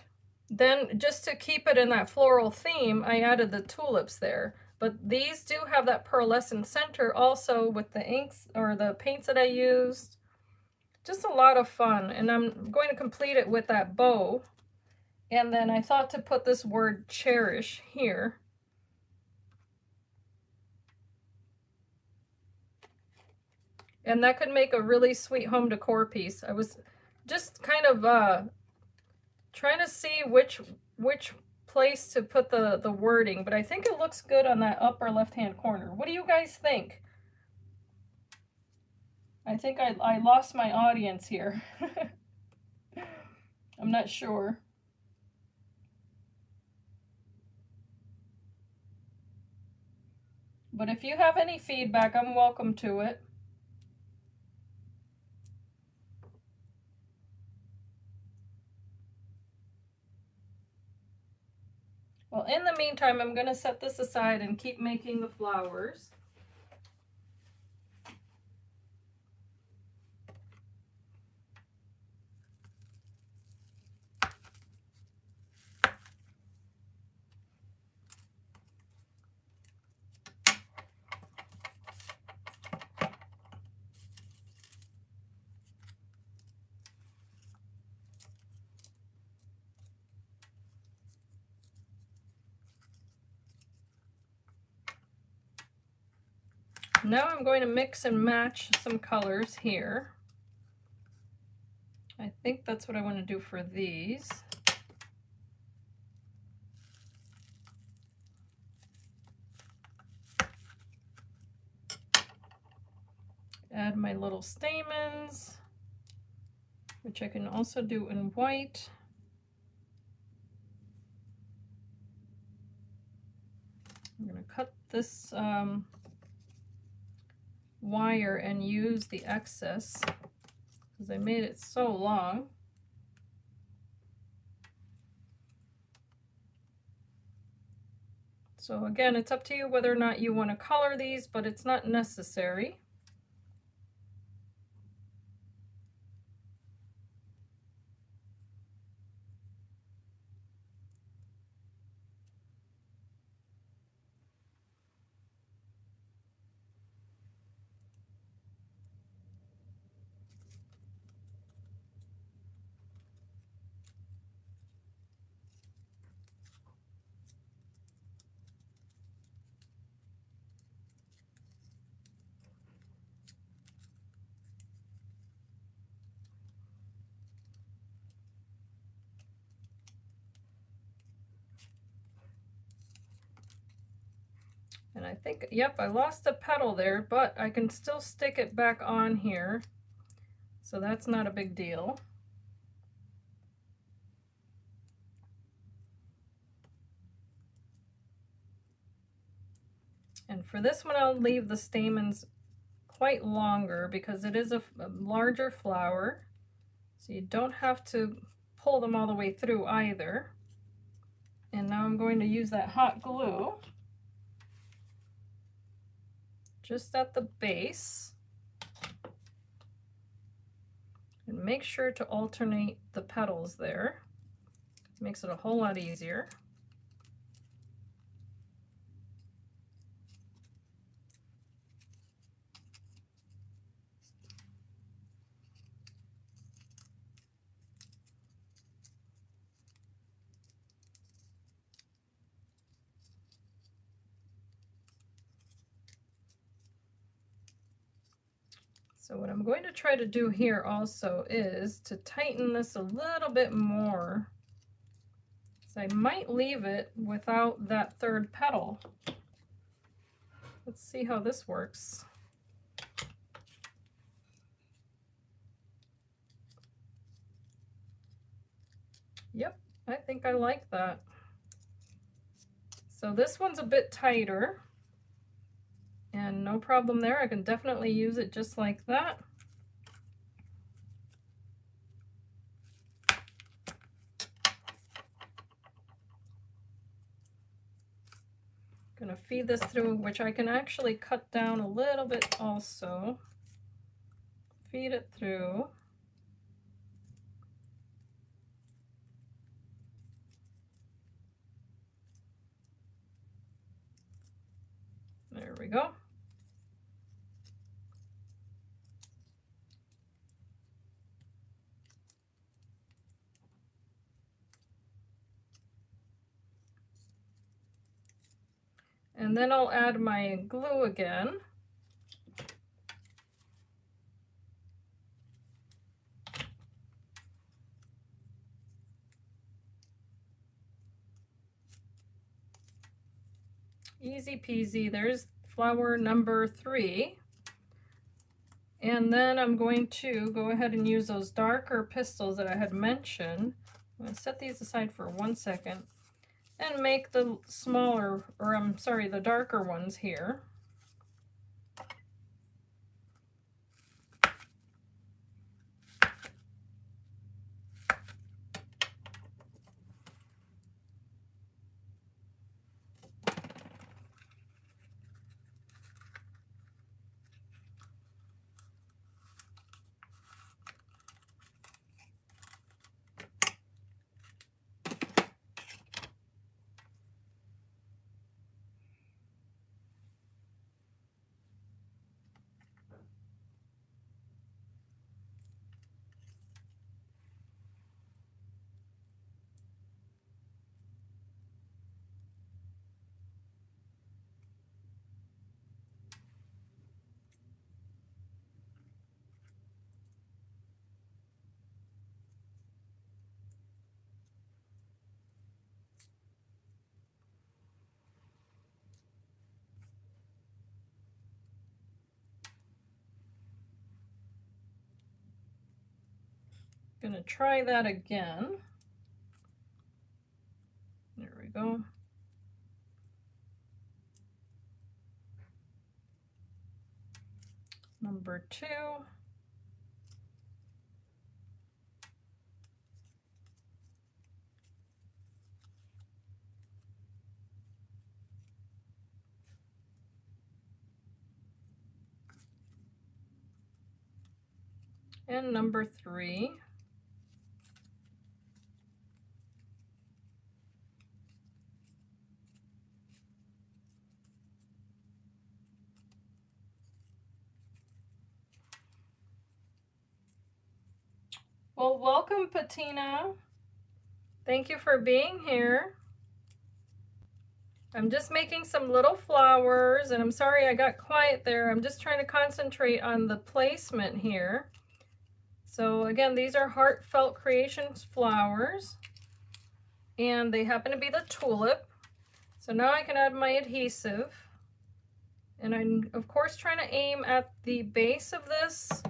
then just to keep it in that floral theme, I added the tulips there. But these do have that pearlescent center also with the inks or the paints that I used. Just a lot of fun. And I'm going to complete it with that bow. And then I thought to put this word cherish here. And that could make a really sweet home decor piece. I was just kind of trying to see which place to put the wording, but I think it looks good on that upper left-hand corner. What do you guys think? I think I lost my audience here. I'm not sure. But if you have any feedback, I'm welcome to it. Well, in the meantime, I'm going to set this aside and keep making the flowers. Now I'm going to mix and match some colors here. I think that's what I want to do for these. Add my little stamens, which I can also do in white. I'm going to cut this wire and use the excess because I made it so long. So again, it's up to you whether or not you want to color these, but it's not necessary. And I think, yep, I lost a petal there, but I can still stick it back on here. So that's not a big deal. And for this one, I'll leave the stamens quite longer because it is a larger flower. So you don't have to pull them all the way through either. And now I'm going to use that hot glue just at the base. And make sure to alternate the petals there. It makes it a whole lot easier. So what I'm going to try to do here also is to tighten this a little bit more. So I might leave it without that third petal. Let's see how this works. Yep, I think I like that. So this one's a bit tighter. And no problem there, I can definitely use it just like that. Gonna feed this through, which I can actually cut down a little bit also. Feed it through. There we go. And then I'll add my glue again. Easy peasy, there's flower number 3. And then I'm going to go ahead and use those darker pistils that I had mentioned. I'm going to set these aside for 1 second and make the smaller, or I'm sorry, the darker ones here. gonna try that again. There we go. Number 2. And number 3. Well, welcome, Patina. Thank you for being here. I'm just making some little flowers, and I'm sorry I got quiet there. I'm just trying to concentrate on the placement here. So again, these are Heartfelt Creations flowers, and they happen to be the tulip. So now I can add my adhesive, and I'm of course trying to aim at the base of this.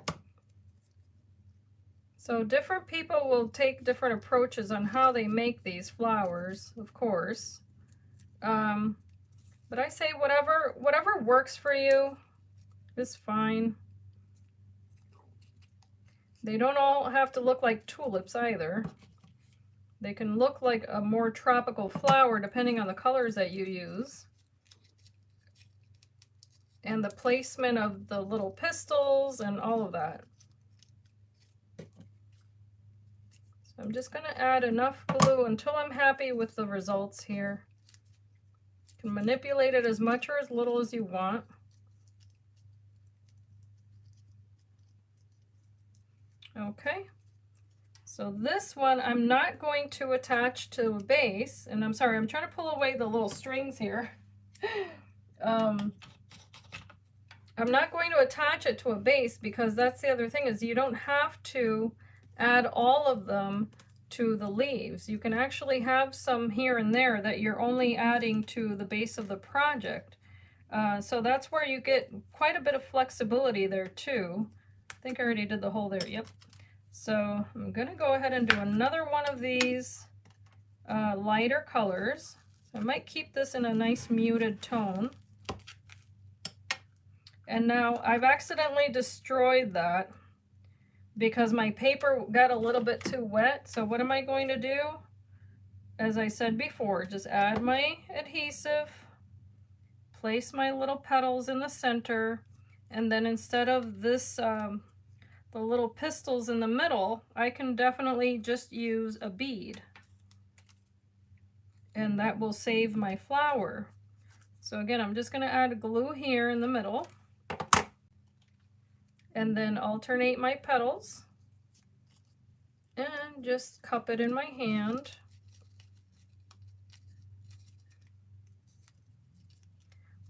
So different people will take different approaches on how they make these flowers, of course. But I say whatever works for you is fine. They don't all have to look like tulips either. They can look like a more tropical flower depending on the colors that you use. And the placement of the little pistils and all of that. So I'm just gonna add enough glue until I'm happy with the results here. You can manipulate it as much or as little as you want. Okay, so this one I'm not going to attach to a base, and I'm sorry, I'm trying to pull away the little strings here. I'm not going to attach it to a base because that's the other thing, is you don't have to add all of them to the leaves. You can actually have some here and there that you're only adding to the base of the project. So that's where you get quite a bit of flexibility there too. I think I already did the whole there, yep. So I'm gonna go ahead and do another one of these lighter colors. So I might keep this in a nice muted tone. And now I've accidentally destroyed that because my paper got a little bit too wet. So what am I going to do? As I said before, just add my adhesive, place my little petals in the center, and then instead of this the little pistils in the middle, I can definitely just use a bead, and that will save my flower. So again, I'm just going to add glue here in the middle, and then alternate my petals and just cup it in my hand.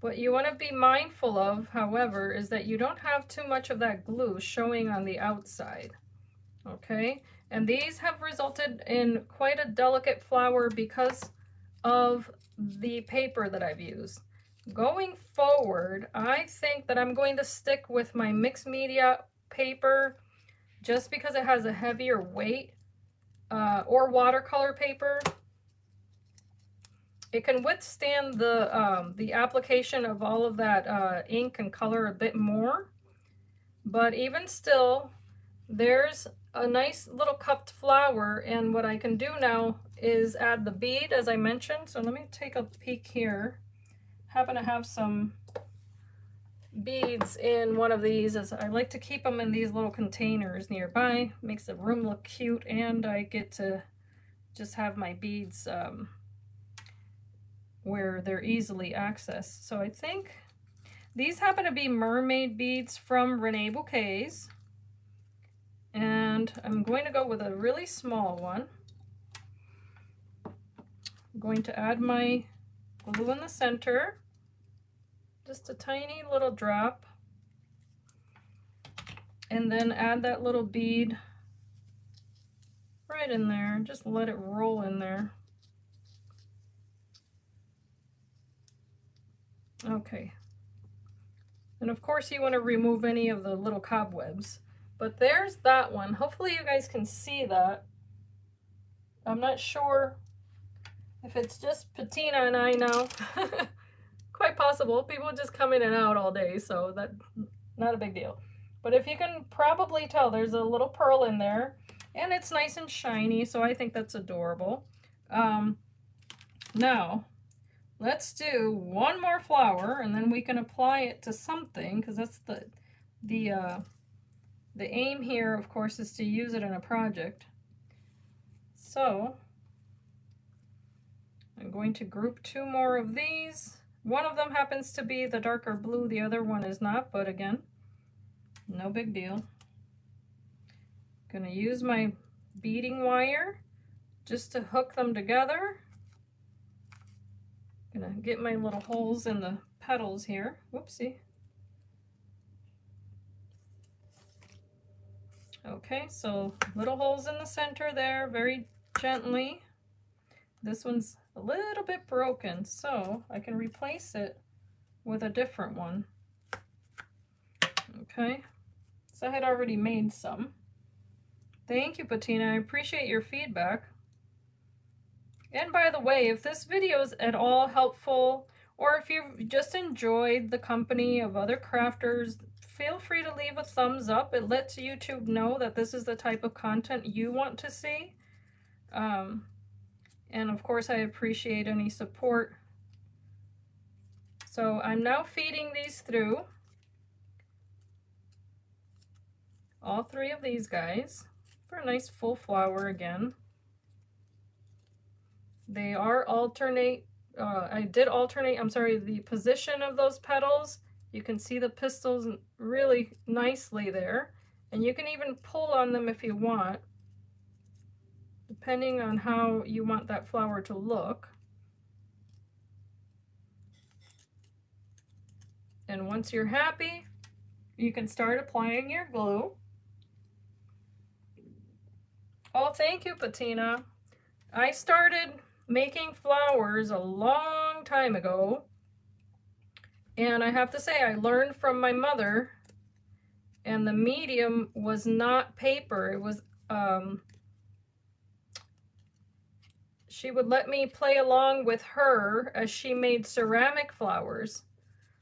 What you want to be mindful of, however, is that you don't have too much of that glue showing on the outside. Okay, and these have resulted in quite a delicate flower because of the paper that I've used. Going forward, I think that I'm going to stick with my mixed media paper just because it has a heavier weight, or watercolor paper. It can withstand the application of all of that ink and color a bit more, but even still, there's a nice little cupped flower, and what I can do now is add the bead, as I mentioned. So let me take a peek here. Happen to have some beads in one of these, as I like to keep them in these little containers nearby. Makes the room look cute, and I get to just have my beads where they're easily accessed. So I think these happen to be mermaid beads from Renee Bouquets, and I'm going to go with a really small one. I'm going to add my glue in the center, just a tiny little drop, and then add that little bead right in there. Just let it roll in there. Okay, and of course you want to remove any of the little cobwebs. But there's that one. Hopefully you guys can see that. I'm not sure if it's just Patina and I now. Quite possible. People just come in and out all day, so that's not a big deal. But if you can probably tell, there's a little pearl in there, and it's nice and shiny, so I think that's adorable. Now, let's do one more flower, and then we can apply it to something, because that's the aim here, of course, is to use it in a project. So, I'm going to group two more of these. One of them happens to be the darker blue, the other one is not, but again, no big deal. Gonna use my beading wire just to hook them together. Gonna get my little holes in the petals here. Whoopsie. Okay, so little holes in the center there, very gently. This one's a little bit broken, so I can replace it with a different one. Okay, so I had already made some. Thank you, Patina. I appreciate your feedback. And by the way, if this video is at all helpful, or if you've just enjoyed the company of other crafters, feel free to leave a thumbs up. It lets YouTube know that this is the type of content you want to see. And of course, I appreciate any support. So I'm now feeding these through. All three of these guys for a nice full flower again. They are alternate. I did alternate, I'm sorry, the position of those petals. You can see the pistils really nicely there. And you can even pull on them if you want, depending on how you want that flower to look. And once you're happy, you can start applying your glue. Oh, thank you, Patina. I started making flowers a long time ago, and I have to say I learned from my mother, and the medium was not paper. It was she would let me play along with her as she made ceramic flowers.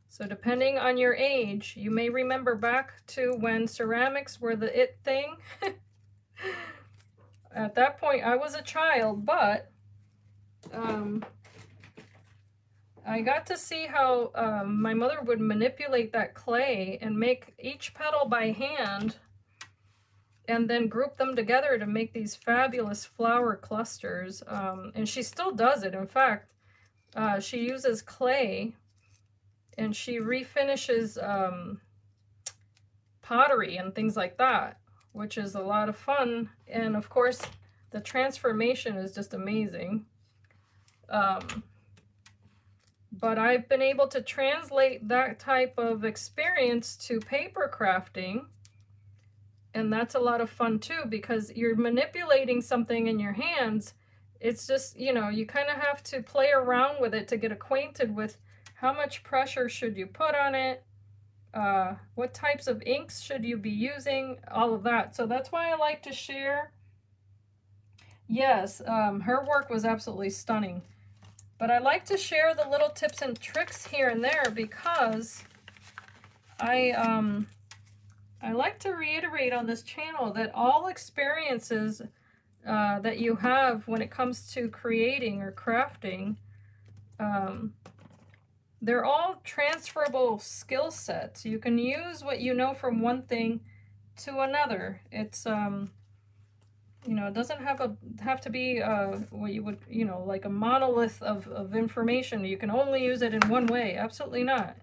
So depending on your age, you may remember back to when ceramics were the it thing. At that point I was a child, but I got to see how my mother would manipulate that clay and make each petal by hand and then group them together to make these fabulous flower clusters. And she still does it. In fact, she uses clay and she refinishes pottery and things like that, which is a lot of fun. And of course, the transformation is just amazing. But I've been able to translate that type of experience to paper crafting. And that's a lot of fun too, because you're manipulating something in your hands. It's just, you know, you kind of have to play around with it to get acquainted with how much pressure should you put on it, what types of inks should you be using, all of that. So that's why I like to share. Yes, her work was absolutely stunning. But I like to share the little tips and tricks here and there because I like to reiterate on this channel that all experiences that you have when it comes to creating or crafting, they're all transferable skill sets. You can use what you know from one thing to another. It's you know, it doesn't have to be what you would, you know, like a monolith of information. You can only use it in one way. Absolutely not.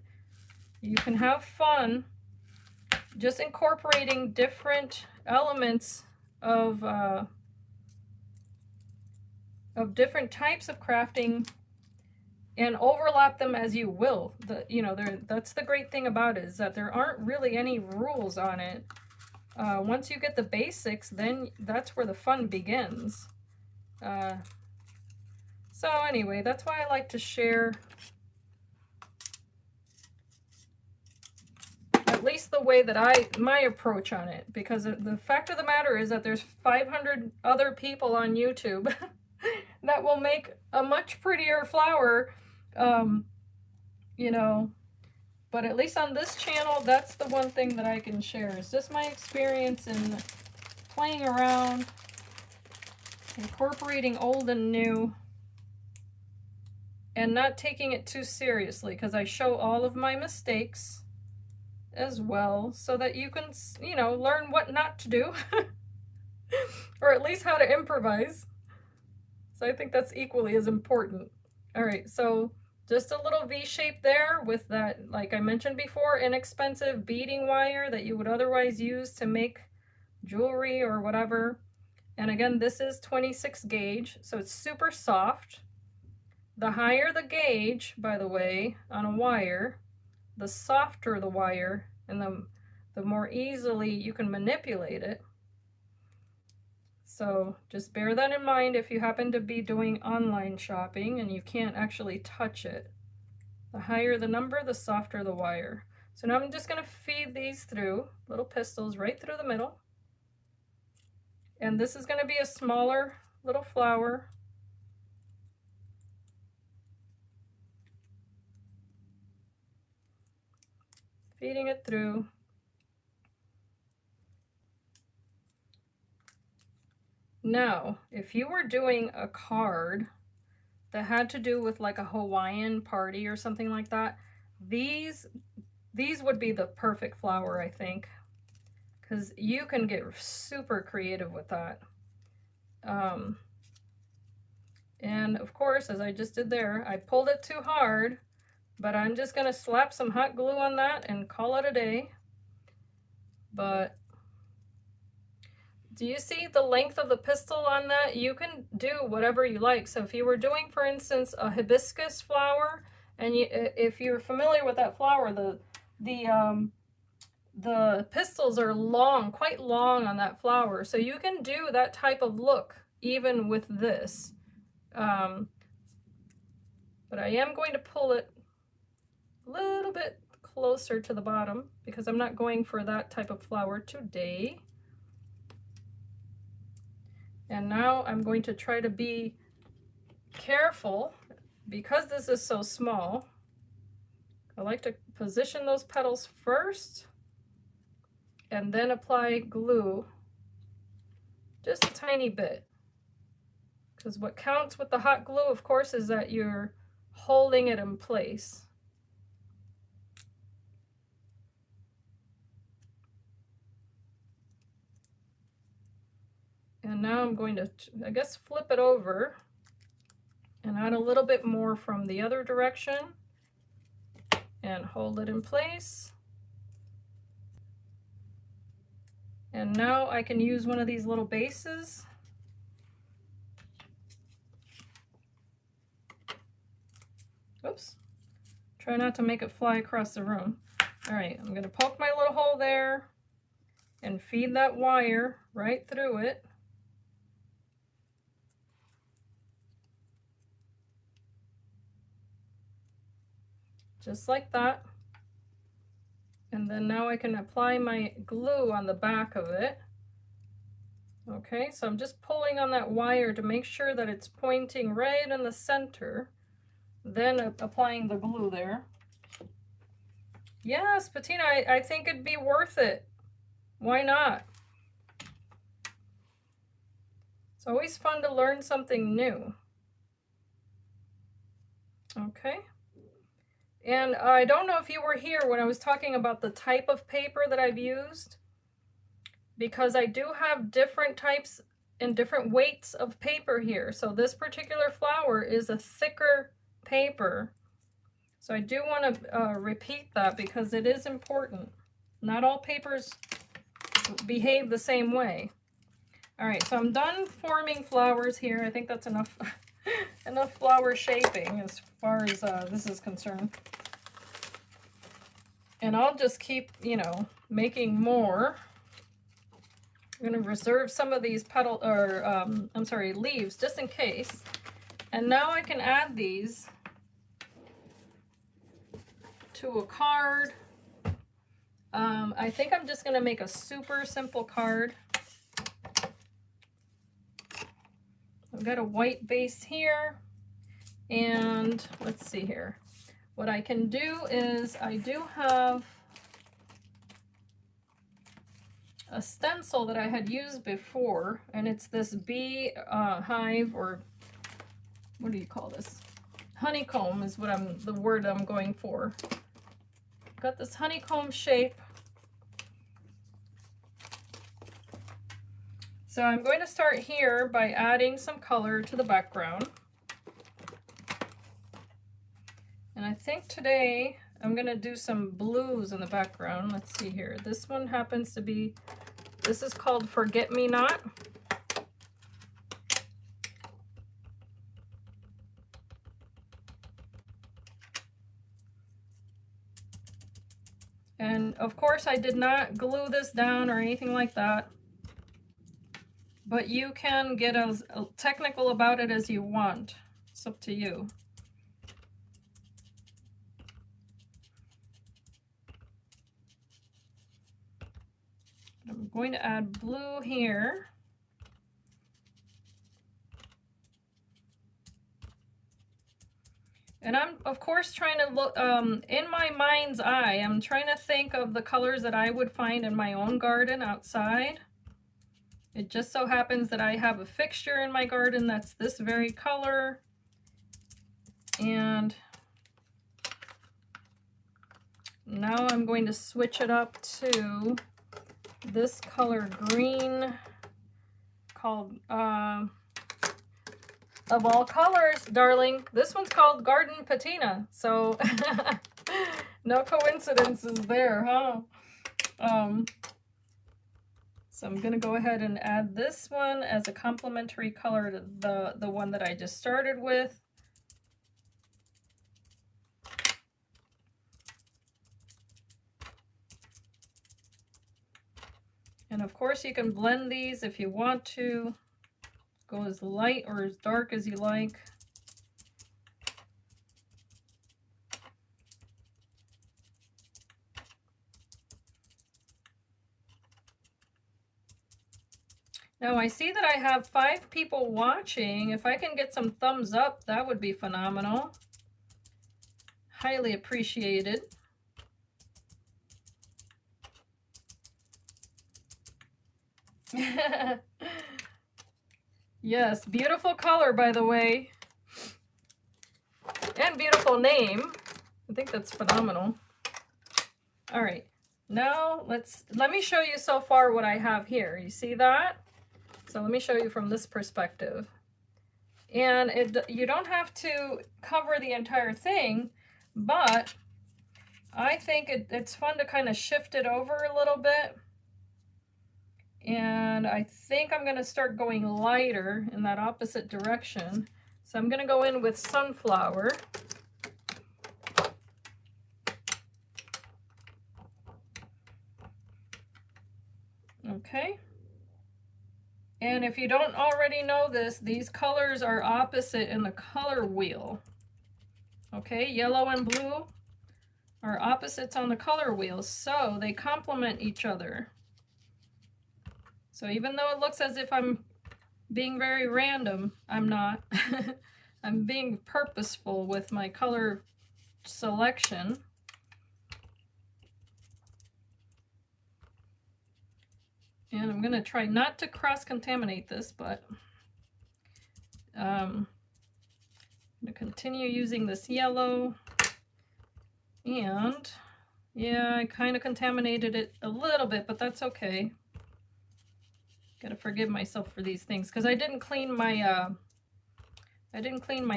You can have fun just incorporating different elements of different types of crafting and overlap them as you will. You know, that's the great thing about it, is that there aren't really any rules on it. Once you get the basics, then that's where the fun begins. So anyway, that's why I like to share at least the way that my approach on it, because the fact of the matter is that there's 500 other people on YouTube that will make a much prettier flower, you know, but at least on this channel, that's the one thing that I can share. Is just my experience in playing around, incorporating old and new, and not taking it too seriously, because I show all of my mistakes as well, so that you can, you know, learn what not to do, or at least how to improvise. So I think that's equally as important. All right, so just a little V shape there with that, like I mentioned before, inexpensive beading wire that you would otherwise use to make jewelry or whatever. And again, this is 26 gauge, so it's super soft. The higher the gauge, by the way, on a wire, the softer the wire, and the more easily you can manipulate it. So just bear that in mind if you happen to be doing online shopping and you can't actually touch it. The higher the number, the softer the wire. So now I'm just going to feed these through, little pistils right through the middle. And this is going to be a smaller little flower. Feeding it through. Now, if you were doing a card that had to do with like a Hawaiian party or something like that, these would be the perfect flower, I think, because you can get super creative with that. And of course, as I just did there, I pulled it too hard, but I'm just going to slap some hot glue on that and call it a day. But do you see the length of the pistil on that? You can do whatever you like. So if you were doing, for instance, a hibiscus flower, and if you're familiar with that flower, the pistils are long, quite long on that flower. So you can do that type of look even with this. But I am going to pull it a little bit closer to the bottom because I'm not going for that type of flower today. And now I'm going to try to be careful because this is so small. I like to position those petals first and then apply glue just a tiny bit. Because what counts with the hot glue, of course, is that you're holding it in place. And now I'm going to, I guess, flip it over and add a little bit more from the other direction and hold it in place. And now I can use one of these little bases. Oops. Try not to make it fly across the room. All right, I'm going to poke my little hole there and feed that wire right through it. Just like that. And then now I can apply my glue on the back of it. Okay, so I'm just pulling on that wire to make sure that it's pointing right in the center. Then applying the glue there. Yes, Patina, I think it'd be worth it. Why not? It's always fun to learn something new. Okay. And I don't know if you were here when I was talking about the type of paper that I've used, because I do have different types and different weights of paper here. So this particular flower is a thicker paper. So I do want to repeat that because it is important. Not all papers behave the same way. All right, so I'm done forming flowers here. I think that's enough. Enough flower shaping as far as this is concerned. And I'll just keep, you know, making more. I'm going to reserve some of these leaves just in case. And now I can add these to a card. I think I'm just going to make a super simple card. I've got a white base here, and let's see here. What I can do is I do have a stencil that I had used before, and it's this bee hive, or what do you call this? Honeycomb is what the word I'm going for. Got this honeycomb shape. So I'm going to start here by adding some color to the background. And I think today I'm going to do some blues in the background. Let's see here. This one happens to be, this is called Forget Me Not. And of course I did not glue this down or anything like that. But you can get as technical about it as you want. It's up to you. I'm going to add blue here. And I'm, of course, trying to look, in my mind's eye, I'm trying to think of the colors that I would find in my own garden outside. It just so happens that I have a fixture in my garden that's this very color. And now I'm going to switch it up to this color green called, of all colors, darling, this one's called Garden Patina. So no coincidences there, huh? So I'm going to go ahead and add this one as a complementary color to the one that I just started with. And of course you can blend these if you want to. Go as light or as dark as you like. Now I see that I have 5 people watching. If I can get some thumbs up, that would be phenomenal. Highly appreciated. Yes, beautiful color, by the way. And beautiful name. I think that's phenomenal. All right, now let me show you so far what I have here. You see that? So let me show you from this perspective. And you don't have to cover the entire thing, but I think it's fun to kind of shift it over a little bit. And I think I'm going to start going lighter in that opposite direction. So I'm going to go in with sunflower. Okay. And if you don't already know this, these colors are opposite in the color wheel. Okay, yellow and blue are opposites on the color wheel, so they complement each other. So even though it looks as if I'm being very random, I'm not. I'm being purposeful with my color selection. And I'm going to try not to cross-contaminate this, but I'm going to continue using this yellow. And yeah, I kind of contaminated it a little bit, but that's okay. Gotta forgive myself for these things because I didn't clean my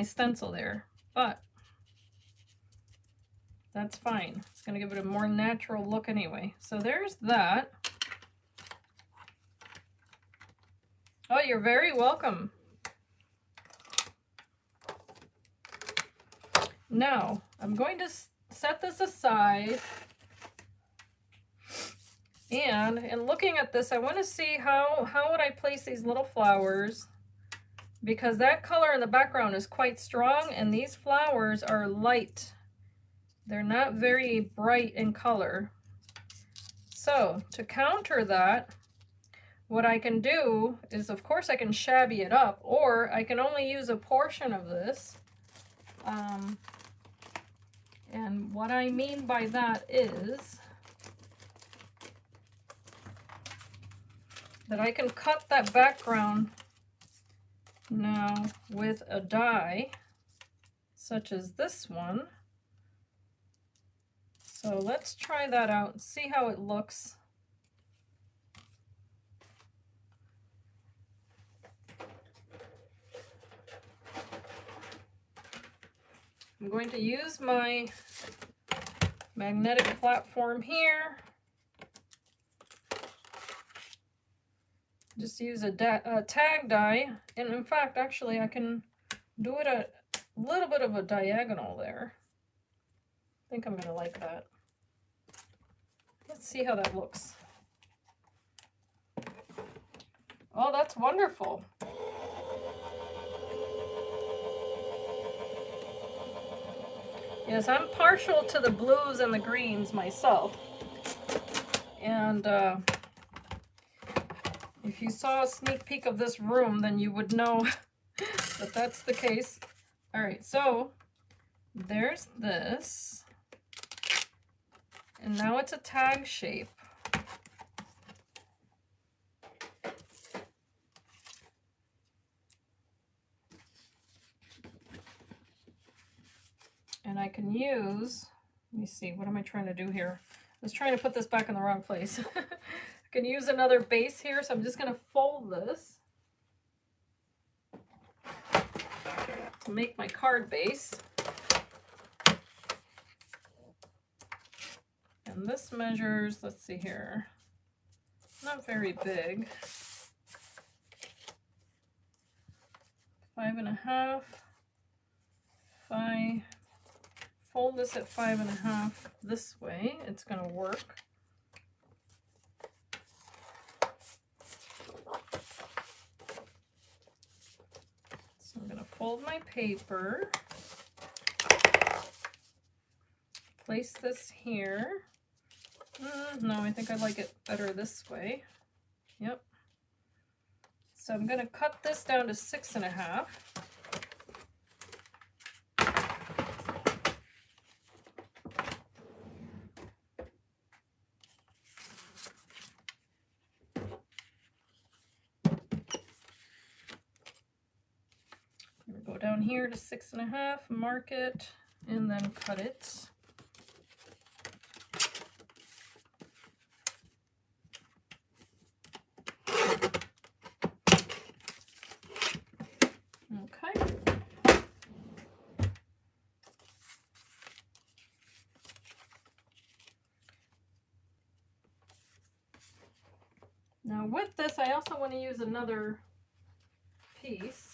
stencil there, but that's fine. It's gonna give it a more natural look anyway. So there's that. Oh, you're very welcome. Now, I'm going to set this aside. And in looking at this, I want to see how would I place these little flowers, because that color in the background is quite strong and these flowers are light. They're not very bright in color. So to counter that, what I can do is, of course, I can shabby it up, or I can only use a portion of this. And what I mean by that is that I can cut that background now with a die, such as this one. So let's try that out and see how it looks. I'm going to use my magnetic platform here. Just use a tag die, and in fact, actually, I can do it a little bit of a diagonal there. I think I'm going to like that. Let's see how that looks. Oh, that's wonderful. Yes, I'm partial to the blues and the greens myself. And if you saw a sneak peek of this room, then you would know that that's the case. All right, so there's this. And now it's a tag shape. And I can use, let me see, what am I trying to do here? I was trying to put this back in the wrong place. I can use another base here, so I'm just going to fold this to make my card base. And this measures, let's see here, not very big. 5.5. If I fold this at 5.5 this way, it's going to work. So I'm going to fold my paper, place this here. No, I think I like it better this way. Yep. So I'm going to cut this down to 6.5. Go down here to 6.5, mark it, and then cut it. Okay. Now with this, I also want to use another piece.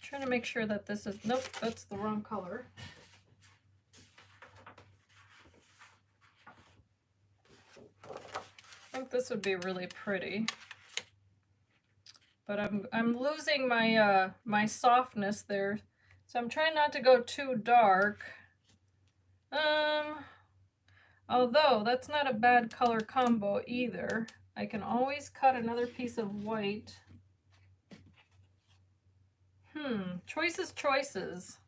Trying to make sure that this is, nope, that's the wrong color. I think this would be really pretty, but I'm losing my my softness there, so I'm trying not to go too dark. Although that's not a bad color combo either. I can always cut another piece of white. Choices, choices.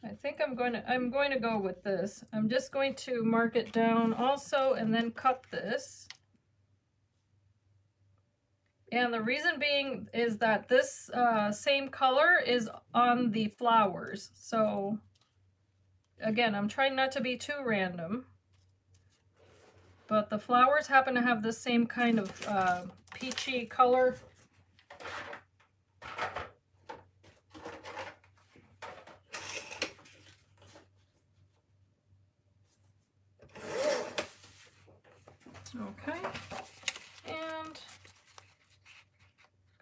I think I'm going to go with this. I'm just going to mark it down also and then cut this. And the reason being is that this same color is on the flowers. So again, I'm trying not to be too random, but the flowers happen to have the same kind of peachy color. Okay, and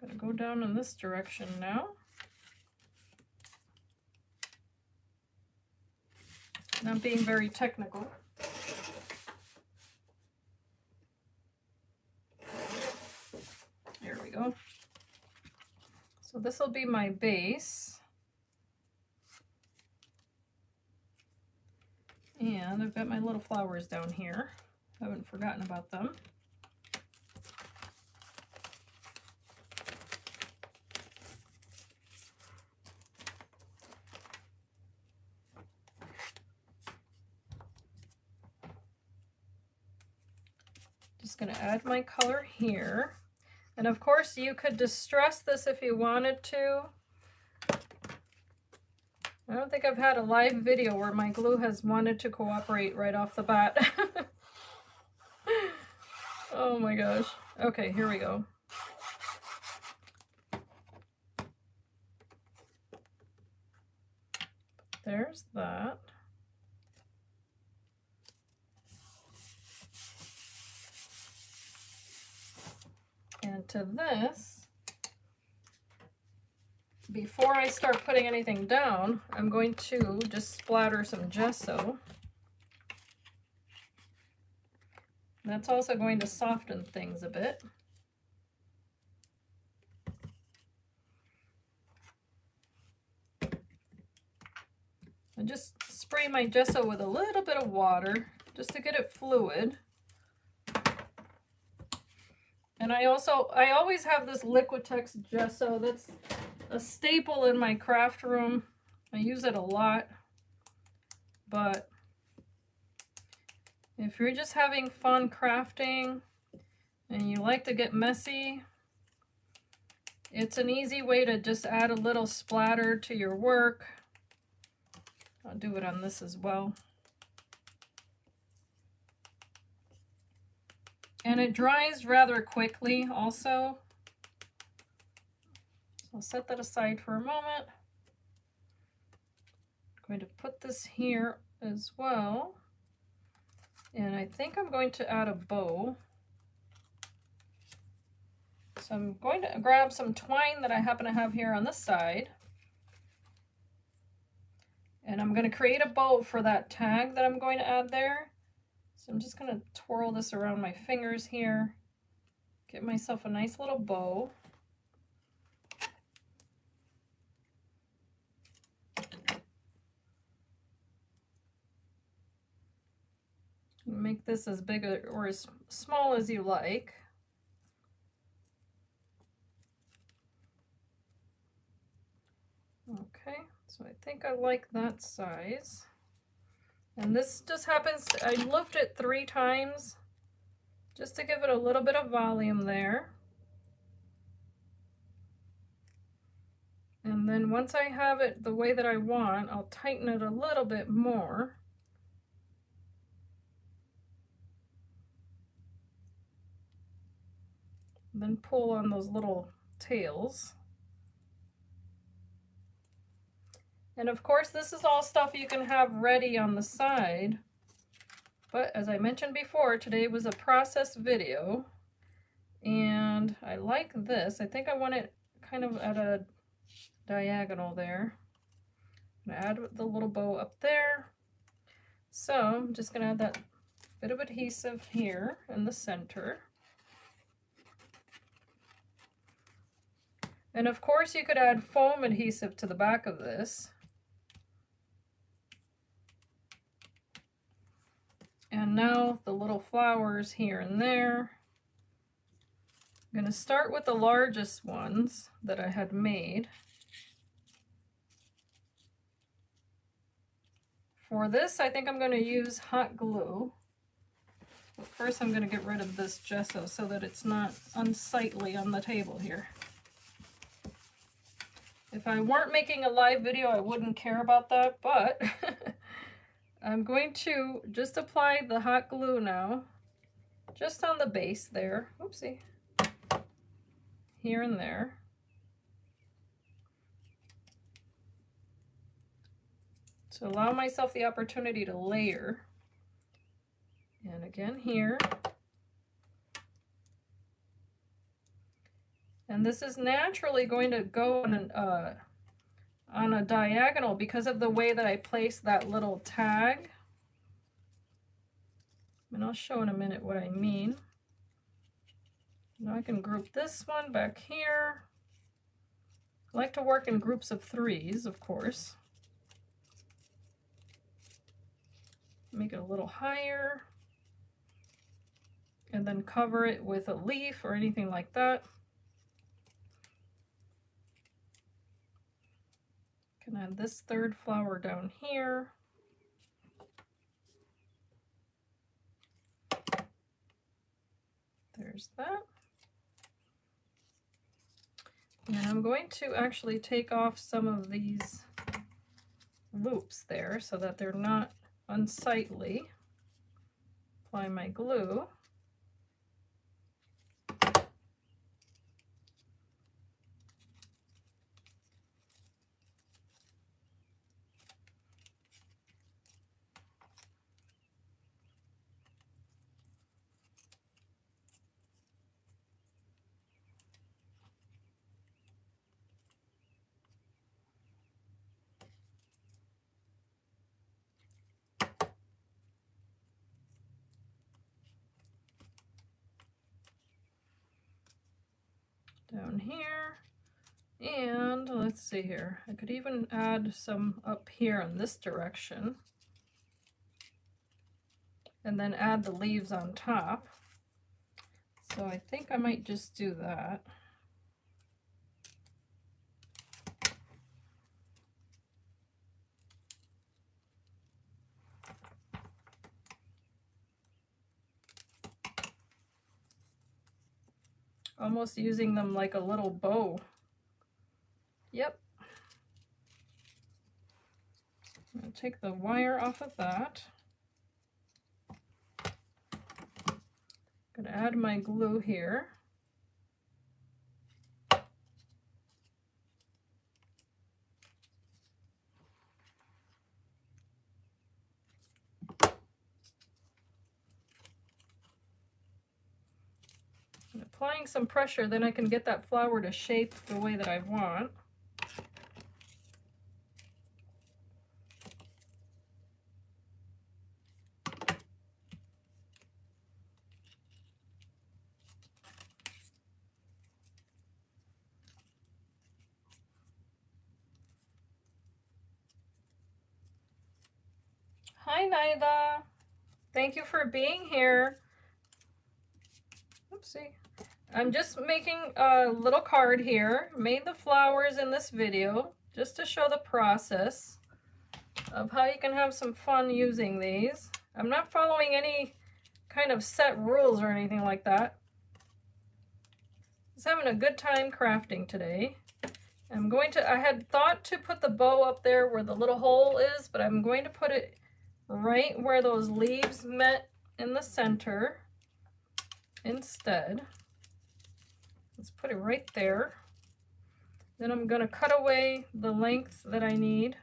I'm gonna go down in this direction now. Not being very technical. There we go. So this will be my base. And I've got my little flowers down here. I haven't forgotten about them. Just going to add my color here. And of course you could distress this if you wanted to. I don't think I've had a live video where my glue has wanted to cooperate right off the bat. Oh my gosh. Okay, here we go. There's that. And to this, before I start putting anything down, I'm going to just splatter some gesso. That's also going to soften things a bit. I just spray my gesso with a little bit of water just to get it fluid. And I always have this Liquitex gesso that's a staple in my craft room. I use it a lot. But if you're just having fun crafting and you like to get messy, it's an easy way to just add a little splatter to your work. I'll do it on this as well. And it dries rather quickly also. So I'll set that aside for a moment. I'm going to put this here as well. And I think I'm going to add a bow. So I'm going to grab some twine that I happen to have here on this side. And I'm going to create a bow for that tag that I'm going to add there. So I'm just going to twirl this around my fingers here. Get myself a nice little bow. Make this as big or as small as you like. Okay, so I think I like that size. And this just happens to, I looped it 3 times just to give it a little bit of volume there. And then once I have it the way that I want, I'll tighten it a little bit more. And then pull on those little tails. And of course, this is all stuff you can have ready on the side. But as I mentioned before, today was a process video. And I like this. I think I want it kind of at a diagonal there. I'm going to add the little bow up there. So I'm just going to add that bit of adhesive here in the center. And of course, you could add foam adhesive to the back of this. And now the little flowers here and there. I'm going to start with the largest ones that I had made. For this, I think I'm going to use hot glue. But first, I'm going to get rid of this gesso so that it's not unsightly on the table here. If I weren't making a live video, I wouldn't care about that, but I'm going to just apply the hot glue now, just on the base there. Oopsie. Here and there. To allow myself the opportunity to layer. And again here. And this is naturally going to go on a diagonal because of the way that I place that little tag. And I'll show in a minute what I mean. Now I can group this one back here. I like to work in groups of 3s, of course. Make it a little higher. And then cover it with a leaf or anything like that. Can add this 3rd flower down here. There's that. And I'm going to actually take off some of these loops there so that they're not unsightly. Apply my glue. Down here, and let's see here, I could even add some up here in this direction and then add the leaves on top. So I think I might just do that. Almost using them like a little bow. Yep. I'm going to take the wire off of that. I'm going to add my glue here. Applying some pressure, then I can get that flower to shape the way that I want. Hi, Naida. Thank you for being here. Oopsie. I'm just making a little card here. Made the flowers in this video just to show the process of how you can have some fun using these. I'm not following any kind of set rules or anything like that. Just having a good time crafting today. I had thought to put the bow up there where the little hole is, but I'm going to put it right where those leaves met in the center instead. Let's put it right there. Then I'm going to cut away the length that I need.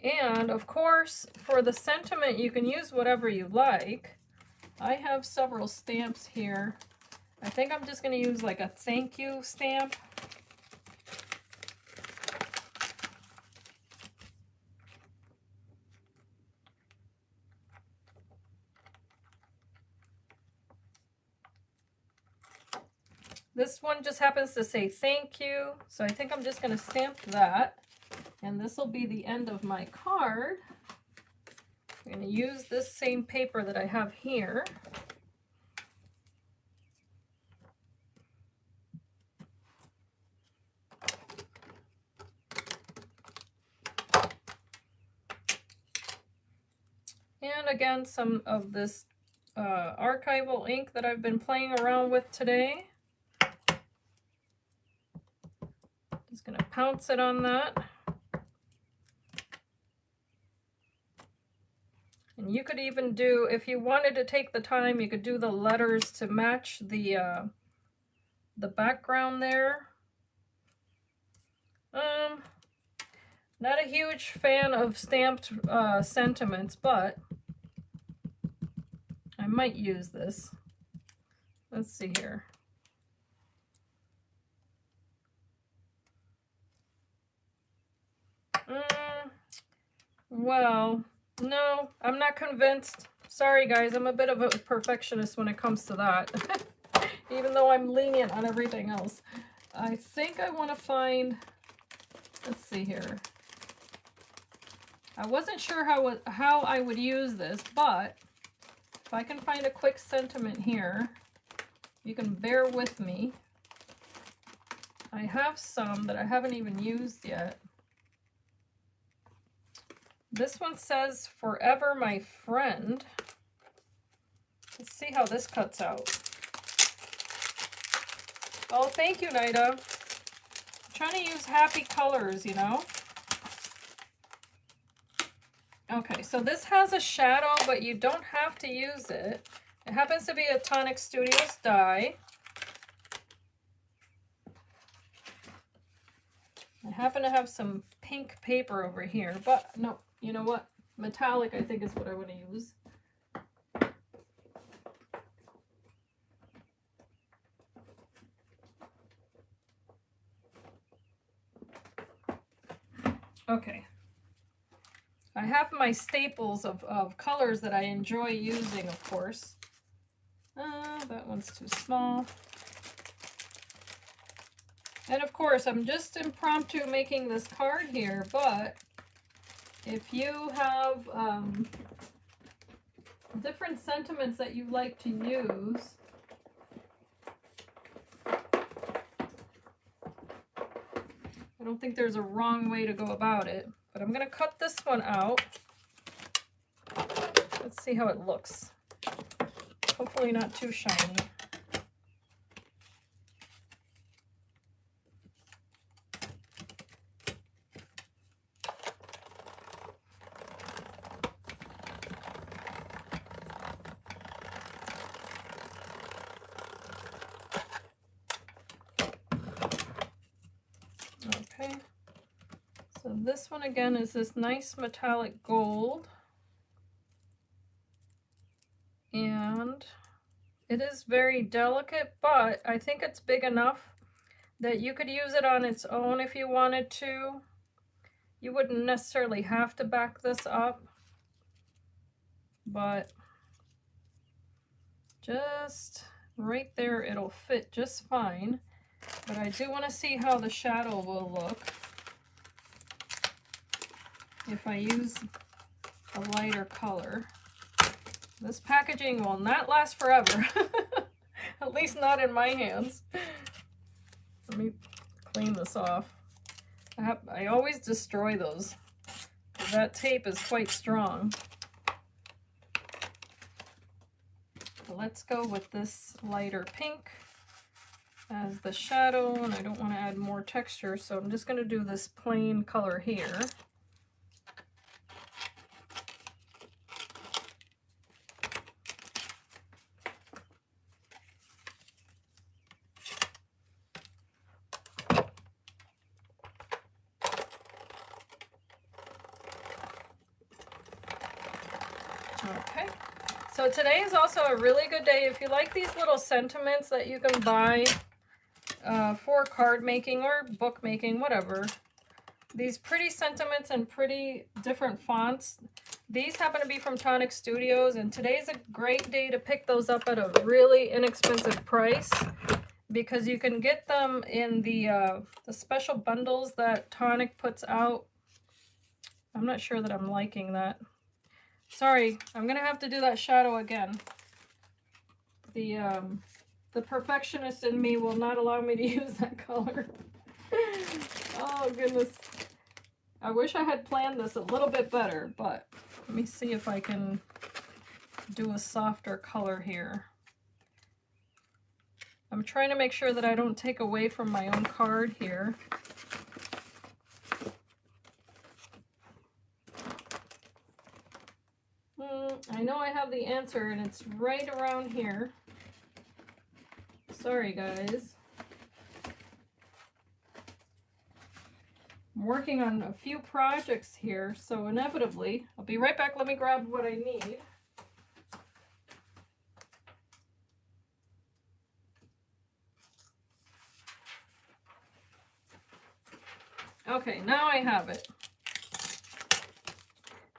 And of course, for the sentiment, you can use whatever you like. I have several stamps here. I think I'm just going to use like a thank you stamp. This one just happens to say thank you, so I think I'm just going to stamp that. And this will be the end of my card. I'm going to use this same paper that I have here. And again, some of this archival ink that I've been playing around with today. Just going to pounce it on that. And you could even do, if you wanted to take the time, you could do the letters to match the background there. Not a huge fan of stamped sentiments, but I might use this. Let's see here. Well, no, I'm not convinced. Sorry guys, I'm a bit of a perfectionist when it comes to that. Even though I'm lenient on everything else. I think I want to find, let's see here. I wasn't sure how I would use this, but if I can find a quick sentiment here, you can bear with me. I have some that I haven't even used yet. This one says, "Forever my friend." Let's see how this cuts out. Oh, thank you, Nida. I'm trying to use happy colors, you know? Okay, so this has a shadow, but you don't have to use it. It happens to be a TonicStudios die. I happen to have some pink paper over here, but no, you know what? Metallic, I think, is what I want to use. Okay. I have my staples of colors that I enjoy using, of course. That one's too small. And of course, I'm just impromptu making this card here, but if you have different sentiments that you like to use, I don't think there's a wrong way to go about it, but I'm going to cut this one out. Let's see how it looks. Hopefully not too shiny. Okay, so this one again is this nice metallic gold, and it is very delicate, but I think it's big enough that you could use it on its own if you wanted to. You wouldn't necessarily have to back this up, but just right there it'll fit just fine. But I do want to see how the shadow will look if I use a lighter color. This packaging will not last forever, at least not in my hands. Let me clean this off. I always destroy those. That tape is quite strong. Let's go with this lighter pink as the shadow, and I don't want to add more texture, so I'm just going to do this plain color here. Okay, so today is also a really good day if you like these little sentiments that you can buy for card making or book making, whatever. These pretty sentiments and pretty different fonts. These happen to be from TonicStudios, and today's a great day to pick those up at a really inexpensive price because you can get them in the special bundles that Tonic puts out. I'm not sure that I'm liking that. Sorry, I'm gonna have to do that shadow again. The perfectionist in me will not allow me to use that color. Oh goodness. I wish I had planned this a little bit better, but let me see if I can do a softer color here. I'm trying to make sure that I don't take away from my own card here. I know I have the answer, and it's right around here. Sorry, guys. I'm working on a few projects here, so inevitably, I'll be right back. Let me grab what I need. Okay, now I have it.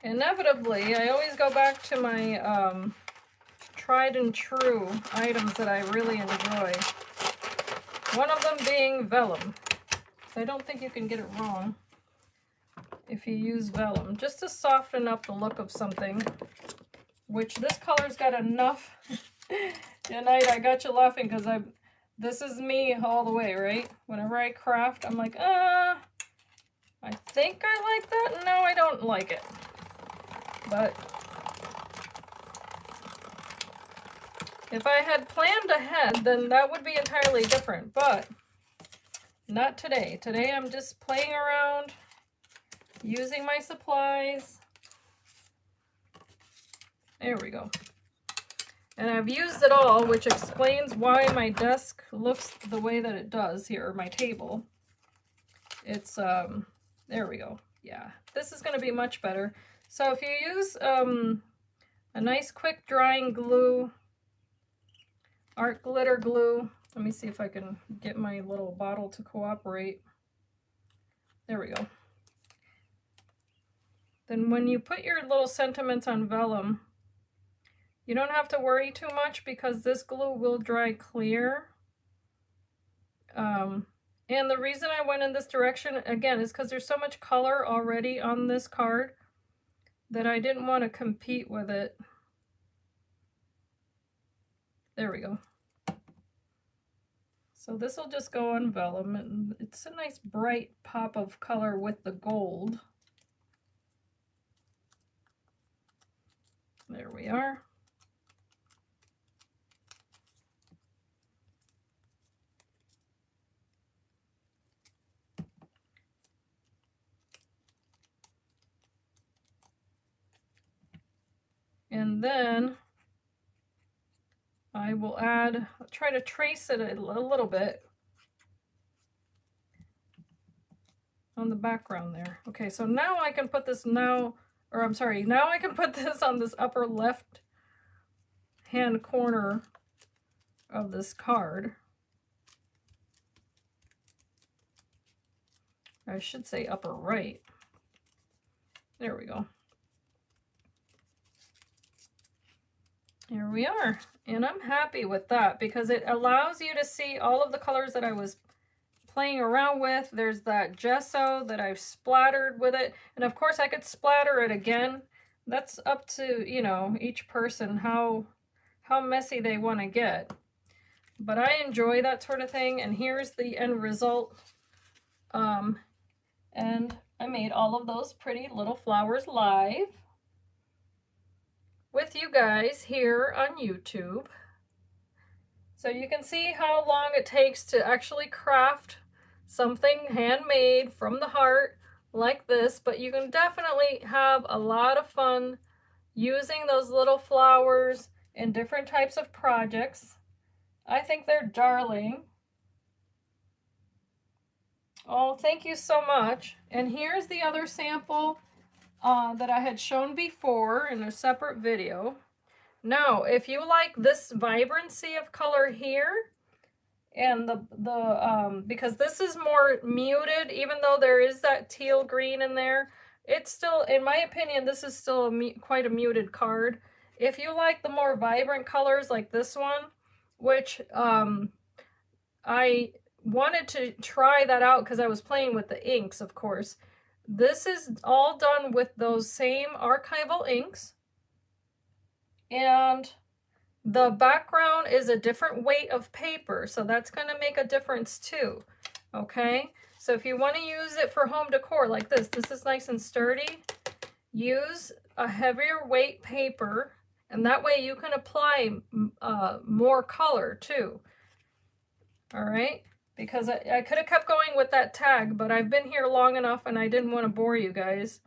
Inevitably, I always go back to my tried and true items that I really enjoy. One of them being vellum. So I don't think you can get it wrong if you use vellum, just to soften up the look of something, which this color's got enough. Tonight I got you laughing because this is me all the way, right? Whenever I craft, I'm like, I think I like that. No, I don't like it. But if I had planned ahead, then that would be entirely different, but not today. Today I'm just playing around, using my supplies. There we go. And I've used it all, which explains why my desk looks the way that it does here, my table. It's, there we go. Yeah, this is going to be much better. So if you use a nice quick drying glue, art glitter glue, let me see if I can get my little bottle to cooperate. There we go. Then when you put your little sentiments on vellum, you don't have to worry too much because this glue will dry clear. And the reason I went in this direction, again, is because there's so much color already on this card that I didn't want to compete with it. There we go. So this will just go on vellum, and it's a nice bright pop of color with the gold. There we are. And then I will add, I'll try to trace it a little bit on the background there. Okay, so now I can put this now I can put this on this upper left hand corner of this card. I should say upper right. There we go. Here we are, and I'm happy with that because it allows you to see all of the colors that I was playing around with. There's that gesso that I've splattered with it, and of course I could splatter it again. That's up to, you know, each person how messy they want to get. But I enjoy that sort of thing, and here's the end result. And I made all of those pretty little flowers live with you guys here on YouTube. So you can see how long it takes to actually craft something handmade from the heart like this, but you can definitely have a lot of fun using those little flowers in different types of projects. I think they're darling. Oh, thank you so much. And here's the other sample that I had shown before in a separate video. Now, if you like this vibrancy of color here, and because this is more muted, even though there is that teal green in there, it's still, in my opinion, this is still quite a muted card. If you like the more vibrant colors like this one, which I wanted to try that out because I was playing with the inks, of course. This is all done with those same archival inks. And the background is a different weight of paper, so that's going to make a difference too. Okay, so if you want to use it for home decor like this is nice and sturdy. Use a heavier weight paper, and that way you can apply more color too. All right, because I could have kept going with that tag, but I've been here long enough and I didn't want to bore you guys.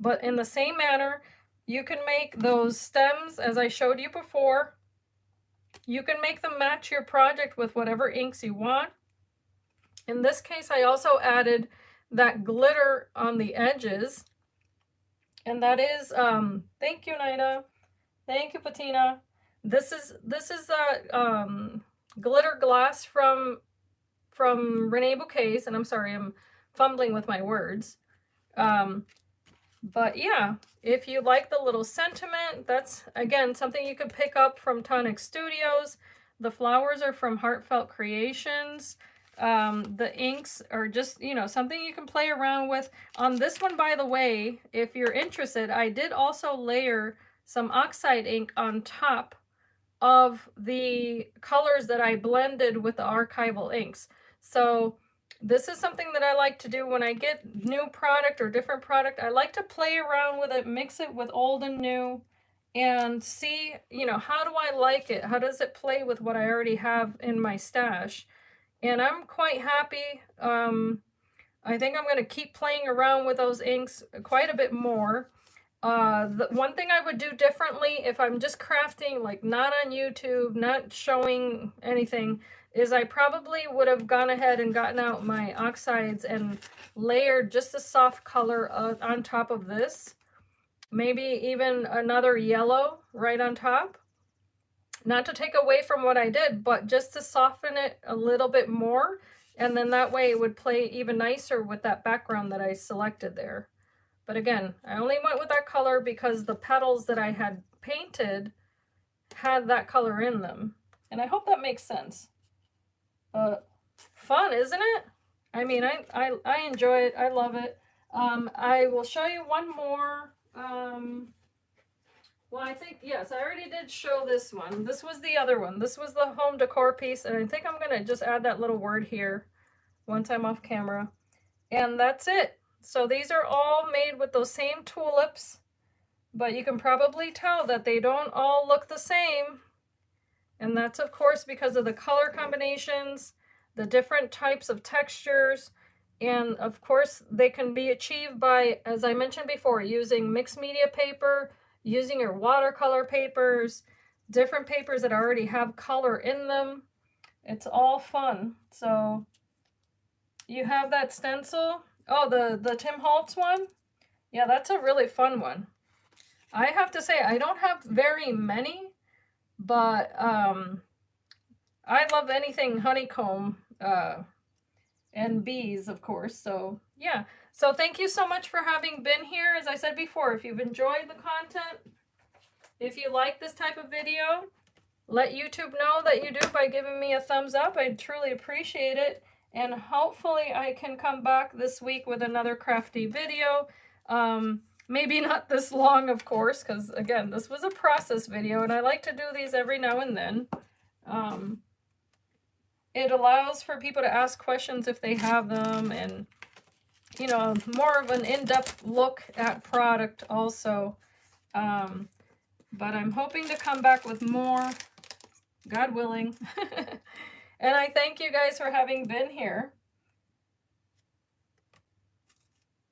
But in the same manner, you can make those stems as I showed you before. You can make them match your project with whatever inks you want. In this case, I also added that glitter on the edges. And that is, thank you, Nida. Thank you, Patina. This is glitter glass from Renee Bouquets, and I'm sorry, I'm fumbling with my words. But yeah, if you like the little sentiment, that's, again, something you could pick up from TonicStudios. The flowers are from Heartfelt Creations. The inks are just, you know, something you can play around with. On this one, by the way, if you're interested, I did also layer some oxide ink on top of the colors that I blended with the archival inks. So this is something that I like to do when I get new product or different product. I like to play around with it, mix it with old and new, and see, you know, how do I like it? How does it play with what I already have in my stash? And I'm quite happy. I think I'm going to keep playing around with those inks quite a bit more. The one thing I would do differently if I'm just crafting, like not on YouTube, not showing anything, is I probably would have gone ahead and gotten out my oxides and layered just a soft color on top of this. Maybe even another yellow right on top. Not to take away from what I did, but just to soften it a little bit more. And then that way it would play even nicer with that background that I selected there. But again, I only went with that color because the petals that I had painted had that color in them. And I hope that makes sense. Fun, isn't it? I mean, I enjoy it. I love it. I will show you one more. Well, I think, yes, I already did show this one. This was the other one. This was the home decor piece. And I think I'm going to just add that little word here once I'm off camera. And that's it. So these are all made with those same tulips, but you can probably tell that they don't all look the same. And that's, of course, because of the color combinations, the different types of textures, and of course they can be achieved by, as I mentioned before, using mixed media paper, using your watercolor papers, different papers that already have color in them. It's all fun. So you have that stencil. Oh, the Tim Holtz one? Yeah, that's a really fun one. I have to say, I don't have very many, but I love anything honeycomb and bees, of course. So yeah. So thank you so much for having been here. As I said before, if you've enjoyed the content, if you like this type of video, let YouTube know that you do by giving me a thumbs up. I truly appreciate it. And hopefully I can come back this week with another crafty video. Maybe not this long, of course, because again, this was a process video and I like to do these every now and then. It allows for people to ask questions if they have them, and, you know, more of an in-depth look at product also. But I'm hoping to come back with more, God willing. And I thank you guys for having been here.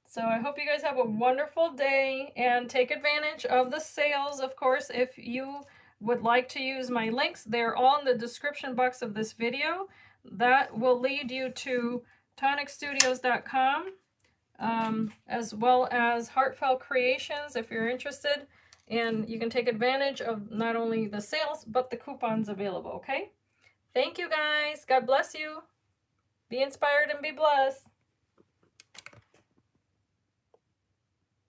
So I hope you guys have a wonderful day and take advantage of the sales, of course. If you would like to use my links, they're all in the description box of this video. That will lead you to TonicStudios.com, as well as Heartfelt Creations if you're interested. And you can take advantage of not only the sales, but the coupons available, okay? Thank you guys. God bless you. Be inspired and be blessed.